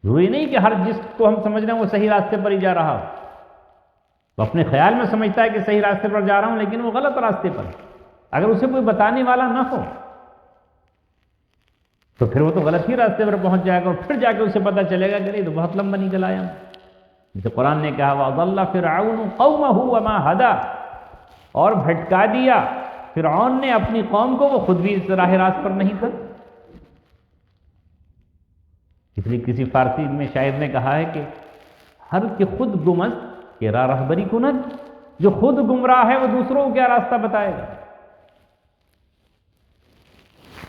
ضروری نہیں کہ ہر جس کو ہم سمجھ رہے ہیں وہ صحیح راستے پر ہی جا رہا ہو، وہ اپنے خیال میں سمجھتا ہے کہ صحیح راستے پر جا رہا ہوں، لیکن وہ غلط راستے پر۔ اگر اسے کوئی بتانے والا نہ ہو تو پھر وہ تو غلط ہی راستے پر پہنچ جائے گا، اور پھر جا کے اسے پتہ چلے گا کہ نہیں تو بہت لمبا نکل آیا۔ جیسے قرآن نے کہا وَأَضَلَّ فِرْعَوْنُ قَوْمَهُ وَمَا هَدَىٰ، اور بھٹکا دیا فرعون نے اپنی قوم کو، وہ خود بھی اس راہ راست پر نہیں تھا۔ اس لیے کسی فارسی میں شاعر نے کہا ہے کہ ہر کے خود گمست کہ راہ رہبری کند، جو خود گمراہ ہے وہ دوسروں کو کیا راستہ بتائے گا۔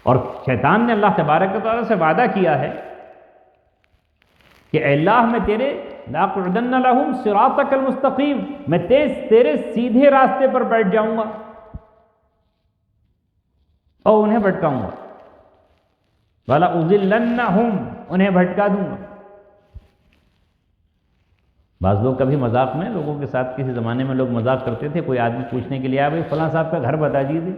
اور شیطان نے اللہ تبارک و تعالیٰ سے وعدہ کیا ہے کہ اے اللہ میں تیرے لَأَقْعُدَنَّ لَهُمْ صِرَاطَكَ الْمُسْتَقِيمَ، میں تیرے سیدھے راستے پر بیٹھ جاؤں گا اور انہیں بھٹکاؤں گا، وَلَأُضِلَّنَّهُمْ، انہیں بھٹکا دوں گا۔ بعض لوگ کبھی مذاق میں لوگوں کے ساتھ، کسی زمانے میں لوگ مذاق کرتے تھے، کوئی آدمی پوچھنے کے لیے آیا، بھائی فلاں صاحب کا گھر بتا دیجیے،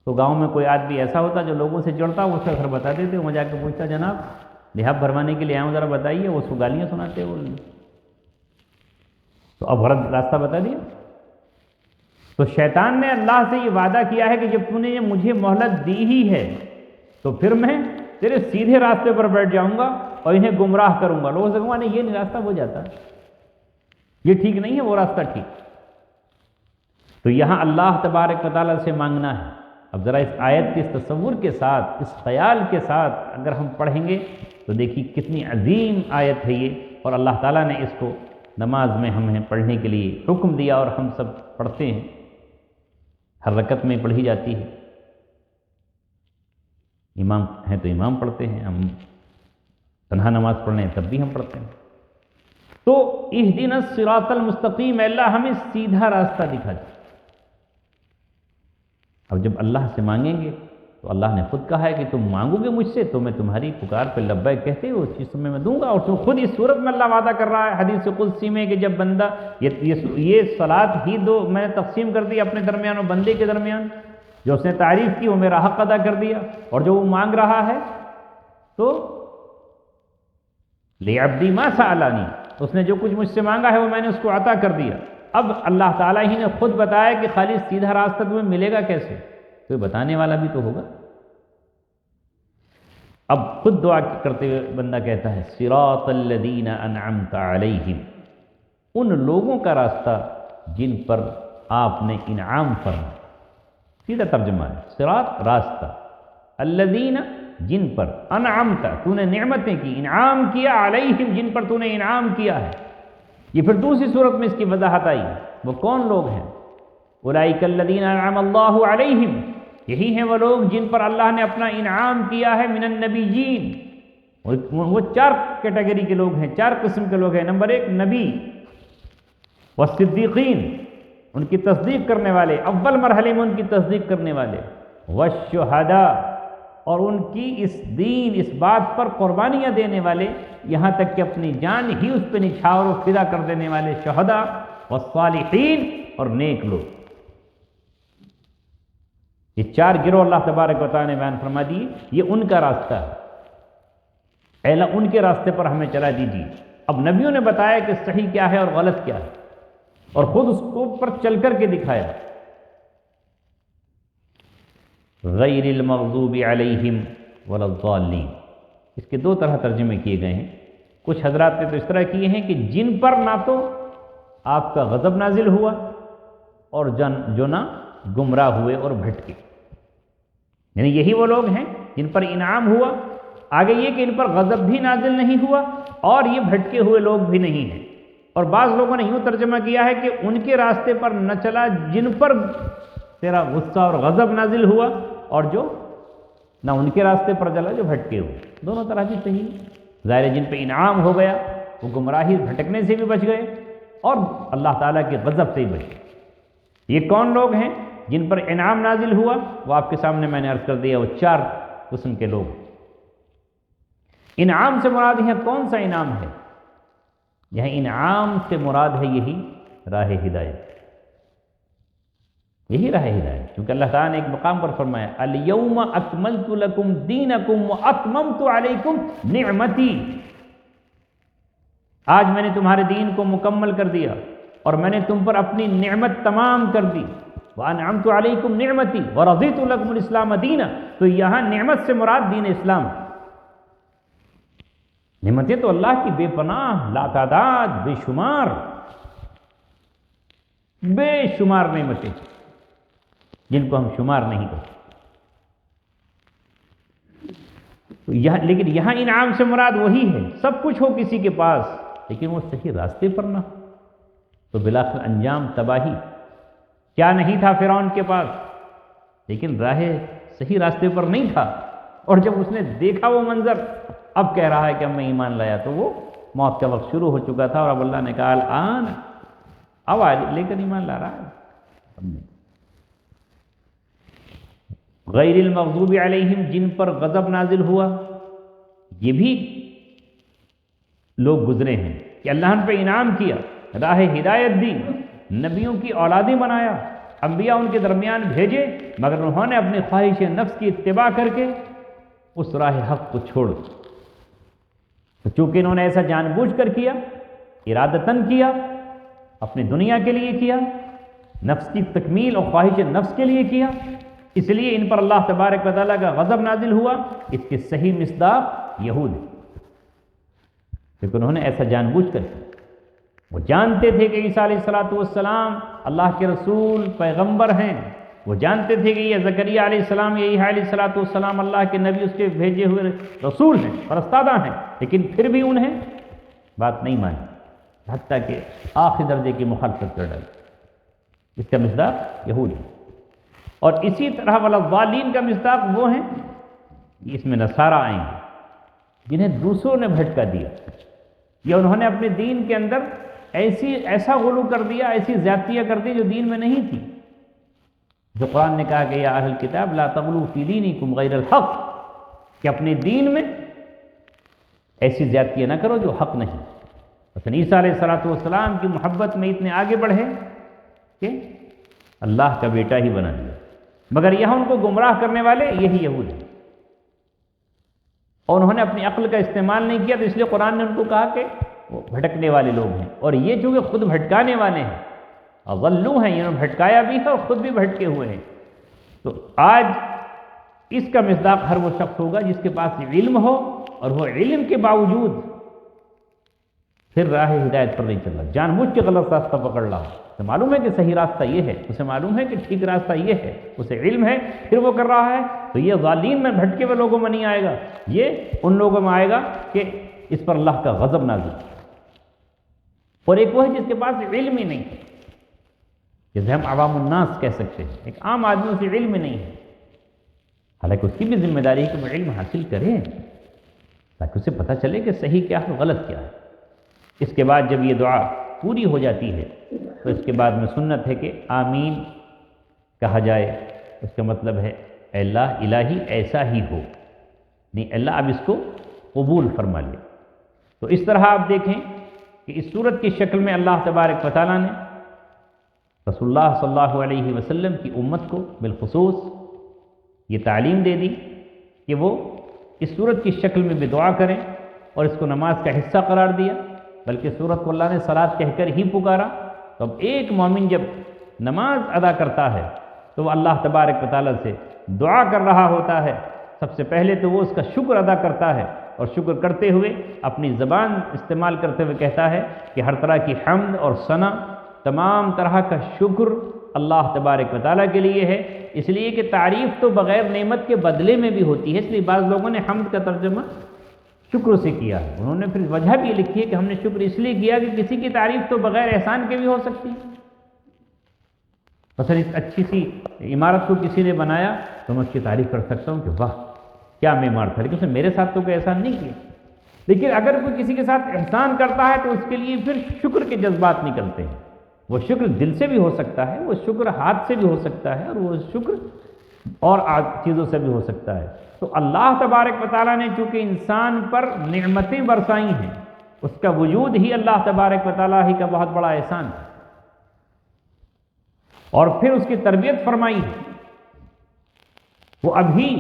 تو گاؤں میں کوئی آدمی ایسا ہوتا جو لوگوں سے جڑتا، وہ اس کا گھر بتا دیتے، وہ جا کے پوچھتا جناب لحاظ بھروانے کے لیے آیا ہوں ذرا بتائیے، وہ اس کو گالیاں سناتے وہ، تو اب غلط راستہ بتا دیا۔ تو شیطان نے اللہ سے یہ وعدہ کیا ہے کہ جب تو نے مجھے مہلت دی ہی ہے تو پھر میں تیرے سیدھے راستے پر بیٹھ جاؤں گا اور انہیں گمراہ کروں گا۔ لوگوں سے کہوں گا نہیں یہ نہیں راستہ ہو جاتا، یہ ٹھیک نہیں ہے، وہ راستہ ٹھیک۔ تو یہاں اللہ تبارک و تعالیٰ سے مانگنا ہے، اب ذرا اس آیت کے اس تصور کے ساتھ، اس خیال کے ساتھ اگر ہم پڑھیں گے تو دیکھیے کتنی عظیم آیت ہے یہ، اور اللہ تعالیٰ نے اس کو نماز میں ہمیں پڑھنے کے لیے حکم دیا، اور ہم سب پڑھتے ہیں، ہر رکعت میں پڑھی جاتی ہے۔ امام ہیں تو امام پڑھتے ہیں، ہم تنہا نماز پڑھ رہے ہیں تب بھی ہم پڑھتے ہیں۔ تو اہدنا الصراط المستقیم، اللہ ہمیں سیدھا راستہ دکھا دے۔ اب جب اللہ سے مانگیں گے تو اللہ نے خود کہا ہے کہ تم مانگو گے مجھ سے تو میں تمہاری پکار پہ لبیک کہتے ہو اس چیز تمہیں میں دوں گا، اور تو خود اس صورت میں اللہ وعدہ کر رہا ہے حدیث قدسی میں کہ جب بندہ یہ صلاۃ ہی دو میں نے تقسیم کر دی اپنے درمیان اور بندے کے درمیان، جو اس نے تعریف کی وہ میرا حق ادا کر دیا، اور جو وہ مانگ رہا ہے تو لِعَبْدِي مَا سَأَلَنِي، اس نے جو کچھ مجھ سے مانگا ہے وہ میں نے اس کو عطا کر دیا۔ اب اللہ تعالیٰ ہی نے خود بتایا کہ خالی سیدھا راستہ تمہیں ملے گا کیسے، کوئی بتانے والا بھی تو ہوگا۔ اب خود دعا کرتے ہوئے بندہ کہتا ہے صراط الذین انعمت علیہم، ان لوگوں کا راستہ جن پر آپ نے انعام فرمایا، سیدھا ترجمہ ہے صراط راستہ، الذین جن پر، انعمت تو نے نعمتیں کی، انعام کیا، علیہم جن پر تو نے انعام کیا ہے۔ یہ پھر دوسری صورت میں اس کی وضاحت آئی، وہ کون لوگ ہیں؟ اولئک الذین انعم اللہ علیہم، یہی ہیں وہ لوگ جن پر اللہ نے اپنا انعام کیا ہے، من النبیین، وہ چار کیٹیگری کے لوگ ہیں، چار قسم کے لوگ ہیں۔ نمبر ایک نبی، والصدیقین ان کی تصدیق کرنے والے، اول مرحلے میں ان کی تصدیق کرنے والے، والشہداء اور ان کی اس دین اس بات پر قربانیاں دینے والے، یہاں تک کہ اپنی جان ہی اس پہ نچھاور و فدا کر دینے والے شہداء، والصالحین اور نیک لوگ۔ یہ چار گروہ اللہ تبارک و تعالیٰ نے بیان فرما دیے، یہ ان کا راستہ ہے، اے اللہ ان کے راستے پر ہمیں چلا دیجیے۔ اب نبیوں نے بتایا کہ صحیح کیا ہے اور غلط کیا ہے، اور خود اس کو پر چل کر کے دکھایا۔ غیر المغضوب علیہم ولا الضالین، اس کے دو طرح ترجمے کیے گئے ہیں۔ کچھ حضرات نے تو اس طرح کیے ہیں کہ جن پر نہ تو آپ کا غضب نازل ہوا اور جو نہ گمراہ ہوئے اور بھٹکے، یعنی یہی وہ لوگ ہیں جن پر انعام ہوا، آگے یہ کہ ان پر غضب بھی نازل نہیں ہوا اور یہ بھٹکے ہوئے لوگ بھی نہیں ہیں۔ اور بعض لوگوں نے یوں ترجمہ کیا ہے کہ ان کے راستے پر نہ چلا جن پر تیرا غصہ اور غضب نازل ہوا، اور جو نہ ان کے راستے پر چلا جو بھٹکے ہوئے۔ دونوں طرح کی صحیح، ظاہر جن پہ انعام ہو گیا وہ گمراہی بھٹکنے سے بھی بچ گئے اور اللہ تعالیٰ کے غضب سے ہی بچ گئے۔ یہ کون لوگ ہیں جن پر انعام نازل ہوا؟ وہ آپ کے سامنے میں نے عرض کر دیا، وہ چار قسم کے لوگ۔ انعام سے مراد یہاں کون سا انعام ہے؟ یہاں انعام سے مراد ہے یہی راہ ہدایت، یہی راہ ہدایت، کیونکہ اللہ تعالیٰ نے ایک مقام پر فرمایا الیوم اکملت لکم دینکم واتممت علیکم نعمتی، آج میں نے تمہارے دین کو مکمل کر دیا اور میں نے تم پر اپنی نعمت تمام کر دی، وانعمت علیکم نعمتی ورضیت لکم الاسلام دینا، تو یہاں نعمت سے مراد دین اسلام۔ نعمتیں تو اللہ کی بے پناہ، لا تعداد، بے شمار، بے شمار نعمتیں جن کو ہم شمار نہیں کرتے۔ لیکن یہاں انعام سے مراد وہی ہے، سب کچھ ہو کسی کے پاس لیکن وہ صحیح راستے پر نہ ہو تو بلاخر انجام تباہی۔ کیا نہیں تھا فرعون کے پاس، لیکن راہ صحیح راستے پر نہیں تھا، اور جب اس نے دیکھا وہ منظر، اب کہہ رہا ہے کہ اب میں ایمان لایا، تو وہ موت کا وقت شروع ہو چکا تھا، اور اب اللہ نے کہا الآن، اب لے کر ایمان لا رہا ہے۔ غیر المغضوب علیہم جن پر غضب نازل ہوا، یہ بھی لوگ گزرے ہیں کہ اللہ نے پہ انعام کیا، راہ ہدایت دی، نبیوں کی اولادیں بنایا، انبیاء ان کے درمیان بھیجے، مگر انہوں نے اپنی خواہش نفس کی اتباع کر کے اس راہ حق کو چھوڑ دیا۔ چونکہ انہوں نے ایسا جان بوجھ کر کیا، ارادتاً کیا، اپنی دنیا کے لیے کیا، نفس کی تکمیل اور خواہش نفس کے لیے کیا، اس لیے ان پر اللہ تبارک و تعالیٰ کا غضب نازل ہوا۔ اس کی صحیح مصداق یہود ہے، کیونکہ انہوں نے ایسا جان بوجھ کر کیا۔ وہ جانتے تھے کہ عیسیٰ علیہ الصلوۃ والسلام اللہ کے رسول پیغمبر ہیں، وہ جانتے تھے کہ یہ زکریہ علیہ السلام، یہ یحییٰ علیہ السلام اللہ کے نبی، اس کے بھیجے ہوئے رسول ہیں، فرستادہ ہیں، لیکن پھر بھی انہیں بات نہیں مانی، حتیٰ کہ آخری درجے کی مخالفت کر ڈالی۔ اس کا مصداق یہود ہے۔ اور اسی طرح والضالین کا مصداق وہ ہیں، اس میں نصارہ آئیں گے جنہیں دوسروں نے بھٹکا دیا، یا انہوں نے اپنے دین کے اندر ایسا غلو کر دیا، ایسی زیادتیاں کر دی جو دین میں نہیں تھی۔ جو قرآن نے کہا کہ یا اہل الکتاب لا تغلوا فی دینکم غیر الحق، کہ اپنے دین میں ایسی زیادتیاں نہ کرو جو حق نہیں۔ مثلا عیسیٰ علیہ السلام کی محبت میں اتنے آگے بڑھے کہ اللہ کا بیٹا ہی بنا دیا، مگر یہاں ان کو گمراہ کرنے والے یہی یہود ہیں، اور انہوں نے اپنی عقل کا استعمال نہیں کیا، تو اس لیے قرآن نے ان کو کہا کہ وہ بھٹکنے والے لوگ ہیں، اور یہ چونکہ خود بھٹکانے والے ہیں، اضلوا ہیں، انہوں نے بھٹکایا بھی ہے اور خود بھی بھٹکے ہوئے ہیں۔ تو آج اس کا مصداق ہر وہ شخص ہوگا جس کے پاس علم ہو، اور وہ علم کے باوجود پھر راہ ہدایت پر نہیں چل رہا، جان بوجھ کے غلط راستہ پکڑ رہا، اسے معلوم ہے کہ صحیح راستہ یہ ہے، اسے معلوم ہے کہ ٹھیک راستہ یہ ہے، اسے علم ہے، پھر وہ کر رہا ہے، تو یہ ظالمین میں بھٹکے ہوئے لوگوں میں نہیں آئے گا، یہ ان لوگوں میں آئے گا کہ اس پر اللہ کا غضب نازل۔ اور ایک وہ ہے جس کے پاس علم ہی نہیں ہے، جسے ہم عوام الناس کہہ سکتے ہیں، ایک عام آدمی اسے علم نہیں ہے، حالانکہ اس کی بھی ذمہ داری ہے کہ وہ علم حاصل کرے تاکہ اسے پتہ چلے کہ صحیح کیا ہے غلط کیا ہے۔ اس کے بعد جب یہ دعا پوری ہو جاتی ہے تو اس کے بعد میں سنت ہے کہ آمین کہا جائے، اس کا مطلب ہے اے اللہ الہی ایسا ہی ہو، نہیں اللہ اب اس کو قبول فرما لے۔ تو اس طرح آپ دیکھیں کہ اس صورت کی شکل میں اللہ تبارک و تعالیٰ نے رسول اللہ صلی اللہ علیہ وسلم کی امت کو بالخصوص یہ تعلیم دے دی کہ وہ اس صورت کی شکل میں بھی دعا کریں، اور اس کو نماز کا حصہ قرار دیا، بلکہ صورت کو اللہ نے صلاۃ کہہ کر ہی پکارا۔ تو اب ایک مومن جب نماز ادا کرتا ہے تو وہ اللہ تبارک و تعالیٰ سے دعا کر رہا ہوتا ہے، سب سے پہلے تو وہ اس کا شکر ادا کرتا ہے، اور شکر کرتے ہوئے اپنی زبان استعمال کرتے ہوئے کہتا ہے کہ ہر طرح کی حمد اور ثنا، تمام طرح کا شکر اللہ تبارک و تعالیٰ کے لیے ہے، اس لیے کہ تعریف تو بغیر نعمت کے بدلے میں بھی ہوتی ہے، اس لیے بعض لوگوں نے حمد کا ترجمہ شکر سے کیا ہے۔ انہوں نے پھر وجہ بھی لکھی ہے کہ ہم نے شکر اس لیے کیا کہ کسی کی تعریف تو بغیر احسان کے بھی ہو سکتی ہے۔ مثلا اس اچھی سی عمارت کو کسی نے بنایا تو میں اس کی تعریف کر سکتا ہوں کہ واہ کیا معمار تھا، لیکن اس نے میرے ساتھ تو کوئی احسان نہیں کیا۔ لیکن اگر کوئی کسی کے ساتھ احسان کرتا ہے تو اس کے لیے پھر شکر کے جذبات نکلتے ہیں۔ وہ شکر دل سے بھی ہو سکتا ہے، وہ شکر ہاتھ سے بھی ہو سکتا ہے، اور وہ شکر اور چیزوں سے بھی ہو سکتا ہے۔ تو اللہ تبارک و تعالیٰ نے چونکہ انسان پر نعمتیں برسائی ہیں، اس کا وجود ہی اللہ تبارک و تعالیٰ ہی کا بہت بڑا احسان ہے، اور پھر اس کی تربیت فرمائی ہے۔ وہ ابھی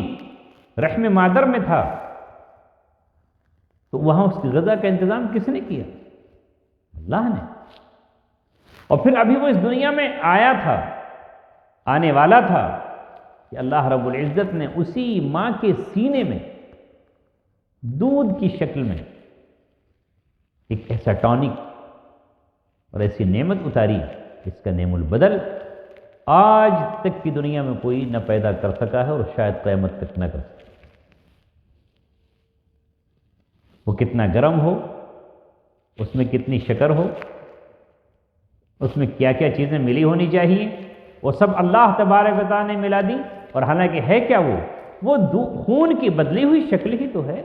رحم مادر میں تھا تو وہاں اس کی غذا کا انتظام کس نے کیا؟ اللہ نے۔ اور پھر ابھی وہ اس دنیا میں آیا تھا، آنے والا تھا، کہ اللہ رب العزت نے اسی ماں کے سینے میں دودھ کی شکل میں ایک ایسا ٹونک اور ایسی نعمت اتاری جس کا نعم البدل آج تک کی دنیا میں کوئی نہ پیدا کر سکا ہے، اور شاید قیامت تک نہ کر سکے۔ وہ کتنا گرم ہو، اس میں کتنی شکر ہو، اس میں کیا کیا چیزیں ملی ہونی چاہیے، وہ سب اللہ تبارک و تعالیٰ نے ملا دی۔ اور حالانکہ ہے کیا وہ خون کی بدلی ہوئی شکل ہی تو ہے۔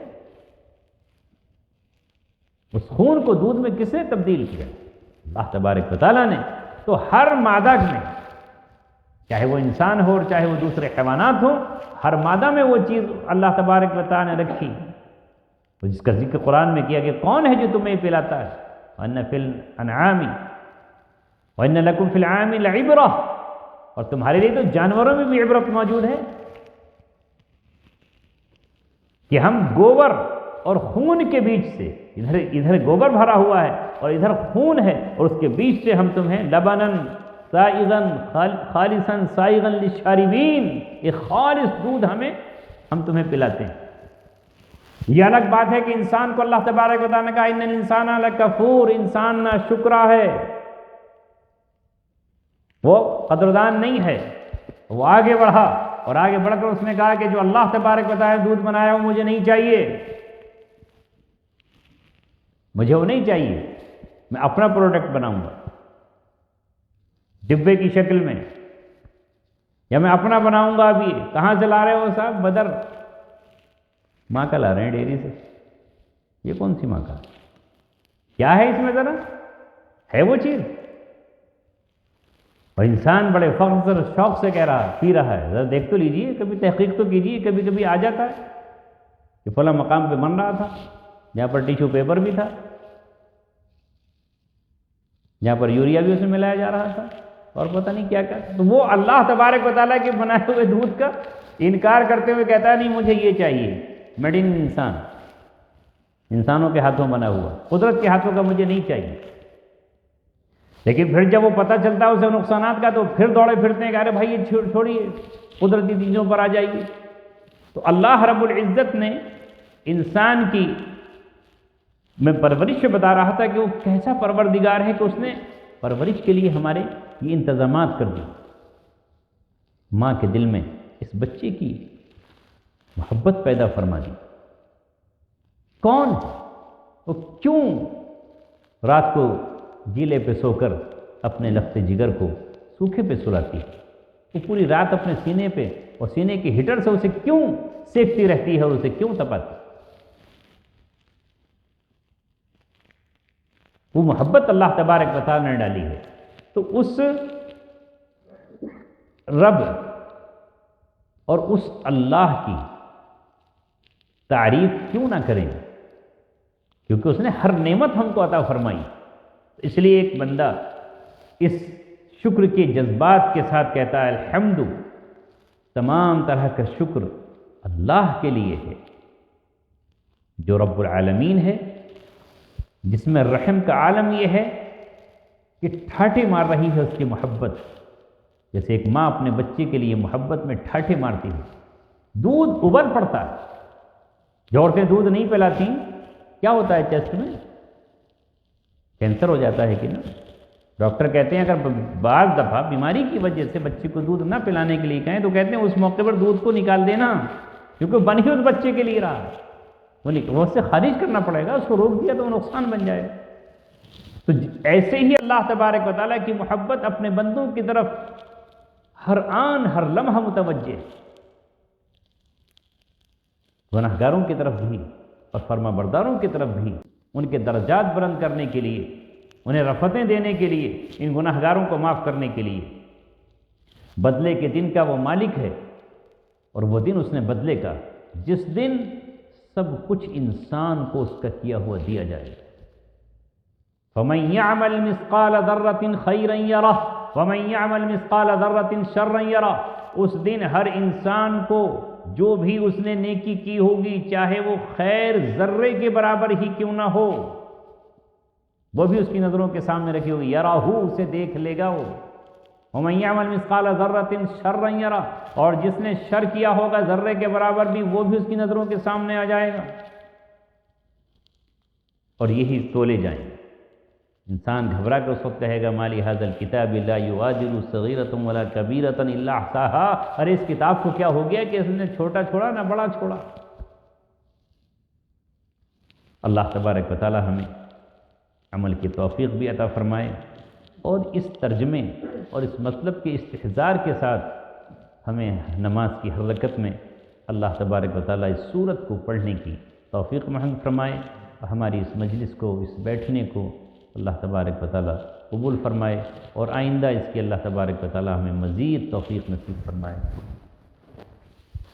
اس خون کو دودھ میں کس نے تبدیل کیا؟ اللہ تبارک و تعالیٰ نے۔ تو ہر مادہ میں، چاہے وہ انسان ہو اور چاہے وہ دوسرے حیوانات ہوں، ہر مادہ میں وہ چیز اللہ تبارک و تعالیٰ نے رکھی، جس کا ذکر قرآن میں کیا کہ کون ہے جو تمہیں پلاتا ہے؟ وَأَنَّ فِي الْأَنْعَامِ وَإِنَّ لَكُمْ فِي الْأَنْعَامِ لَعِبْرَةً، اور تمہارے لیے تو جانوروں میں بھی عبرت موجود ہے، کہ ہم گوبر اور خون کے بیچ سے، ادھر گوبر بھرا ہوا ہے اور ادھر خون ہے، اور اس کے بیچ سے ہم تمہیں لبناً سائغاً خالصاً سائغاً للشاربین، ایک خالص دودھ ہم تمہیں پلاتے ہیں۔ یہ الگ بات ہے کہ انسان کو اللہ تبارک و تعالیٰ نے کہا ان الانسان لکفور، انسان نا شکرا ہے، وہ قدردان نہیں ہے، وہ آگے بڑھا اور آگے بڑھ کر اس نے کہا کہ جو اللہ تبارک و تعالیٰ دودھ بنایا وہ مجھے نہیں چاہیے، مجھے وہ نہیں چاہیے، میں اپنا پروڈکٹ بناؤں گا ڈبے کی شکل میں، یا میں اپنا بناؤں گا۔ ابھی کہاں سے لا رہے ہو صاحب؟ بدر ماں کا لا رہے ہیں ڈیری سے۔ یہ کون سی ماں کا؟ کیا ہے اس میں؟ ذرا ہے وہ چیز؟ اور انسان بڑے فخر اور شوق سے کہہ رہا پی رہا ہے، ذرا دیکھ تو لیجئے، کبھی تحقیق تو کیجئے۔ کبھی کبھی آ جاتا ہے کہ فلاں مقام پہ بن رہا تھا جہاں پر ٹیشو پیپر بھی تھا، جہاں پر یوریا بھی اس میں ملایا جا رہا تھا، اور پتہ نہیں کیا کیا۔ تو وہ اللہ تبارک و تعالیٰ کے بنائے ہوئے دودھ کا انکار کرتے ہوئے کہتا ہے نہیں مجھے یہ چاہیے، میڈ ان انسان، انسانوں کے ہاتھوں بنا ہوا، قدرت کے ہاتھوں کا مجھے نہیں چاہیے۔ لیکن پھر جب وہ پتہ چلتا ہے اسے نقصانات کا، تو پھر دوڑے پھرتے ہیں کہ ارے بھائی یہ چھوڑیے، قدرتی چیزوں پر آ جائیے۔ تو اللہ رب العزت نے انسان کی میں پرورش بتا رہا تھا کہ وہ کیسا پروردگار ہے کہ اس نے پرورش کے لیے ہمارے یہ انتظامات کر دی۔ ماں کے دل میں اس بچے کی محبت پیدا فرما دی۔ کون؟ وہ کیوں رات کو گیلے پہ سو کر اپنے لخت جگر کو سوکھے پہ سلاتی ہے؟ وہ پوری رات اپنے سینے پہ اور سینے کے ہیٹر سے اسے کیوں سیکتی رہتی ہے اور اسے کیوں تپاتی ہے؟ وہ محبت اللہ تبارک و تعالیٰ نے ڈالی ہے۔ تو اس رب اور اس اللہ کی تعریف کیوں نہ کریں؟ کیونکہ اس نے ہر نعمت ہم کو عطا فرمائی۔ اس لیے ایک بندہ اس شکر کے جذبات کے ساتھ کہتا ہے الحمد، تمام طرح کا شکر اللہ کے لیے ہے جو رب العالمین ہے، جس میں رحم کا عالم یہ ہے کہ ٹھاٹھے مار رہی ہے اس کی محبت، جیسے ایک ماں اپنے بچے کے لیے محبت میں ٹھاٹھے مارتی ہے۔ دودھ ابل پڑتا ہے، جو عورتیں دودھ نہیں پلاتی کیا ہوتا ہے؟ چیسٹ میں کینسر ہو جاتا ہے کہ نا؟ ڈاکٹر کہتے ہیں اگر بعض دفعہ بیماری کی وجہ سے بچے کو دودھ نہ پلانے کے لیے کہیں تو کہتے ہیں اس موقع پر دودھ کو نکال دینا، کیونکہ بن ہی اس بچے کے لیے رہا، وہ اس سے خارج کرنا پڑے گا، اس کو روک دیا تو وہ نقصان بن جائے گا۔ تو ایسے ہی اللہ تبارک و تعالیٰ کی محبت اپنے بندوں کی طرف ہر آن ہر لمحہ متوجہ ہے، گناہگاروں کی طرف بھی اور فرما برداروں کی طرف بھی، ان کے درجات بلند کرنے کے لیے، انہیں رفتیں دینے کے لیے، ان گناہگاروں کو معاف کرنے کے لیے۔ بدلے کے دن کا وہ مالک ہے، اور وہ دن اس نے بدلے کا جس دن سب کچھ انسان کو اس کا کیا ہوا دیا جائے گا۔ فَمَن يَعْمَلْ مِثْقَالَ ذَرَّةٍ خَيْرًا يَرَهُ وَمَن يَعْمَلْ مِثْقَالَ ذَرَّةٍ شَرًّا يَرَهُ۔ اس دن ہر انسان کو جو بھی اس نے نیکی کی ہوگی، چاہے وہ خیر ذرے کے برابر ہی کیوں نہ ہو، وہ بھی اس کی نظروں کے سامنے رکھی ہوگی، یراہو، اسے دیکھ لے گا وہ۔ وَمَن يَعْمَلْ مِثْقَالَ ذَرَّةٍ شَرًّا يَرَهُ، اور جس نے شر کیا ہوگا ذرے کے برابر بھی، وہ بھی اس کی نظروں کے سامنے آ جائے گا، اور یہی تولے جائیں گے۔ انسان گھبرا کر اس وقت کہے گا مالی ھذا الکتاب لا یغادر صغیرۃ ولا کبیرۃ الا احصاها، ارے اس کتاب کو کیا ہو گیا کہ اس نے چھوٹا چھوڑا نہ بڑا چھوڑا۔ اللہ تبارک و تعالی ہمیں عمل کی توفیق بھی عطا فرمائے، اور اس ترجمے اور اس مطلب کے استحضار کے ساتھ ہمیں نماز کی ہر رکعت میں اللہ تبارک و تعالی اس سورت کو پڑھنے کی توفیق مہنگ فرمائے، اور ہماری اس مجلس کو، اس بیٹھنے کو اللہ تبارک و تعالی قبول فرمائے، اور آئندہ اس کی اللہ تبارک و تعالی ہمیں مزید توفیق نصیب فرمائے۔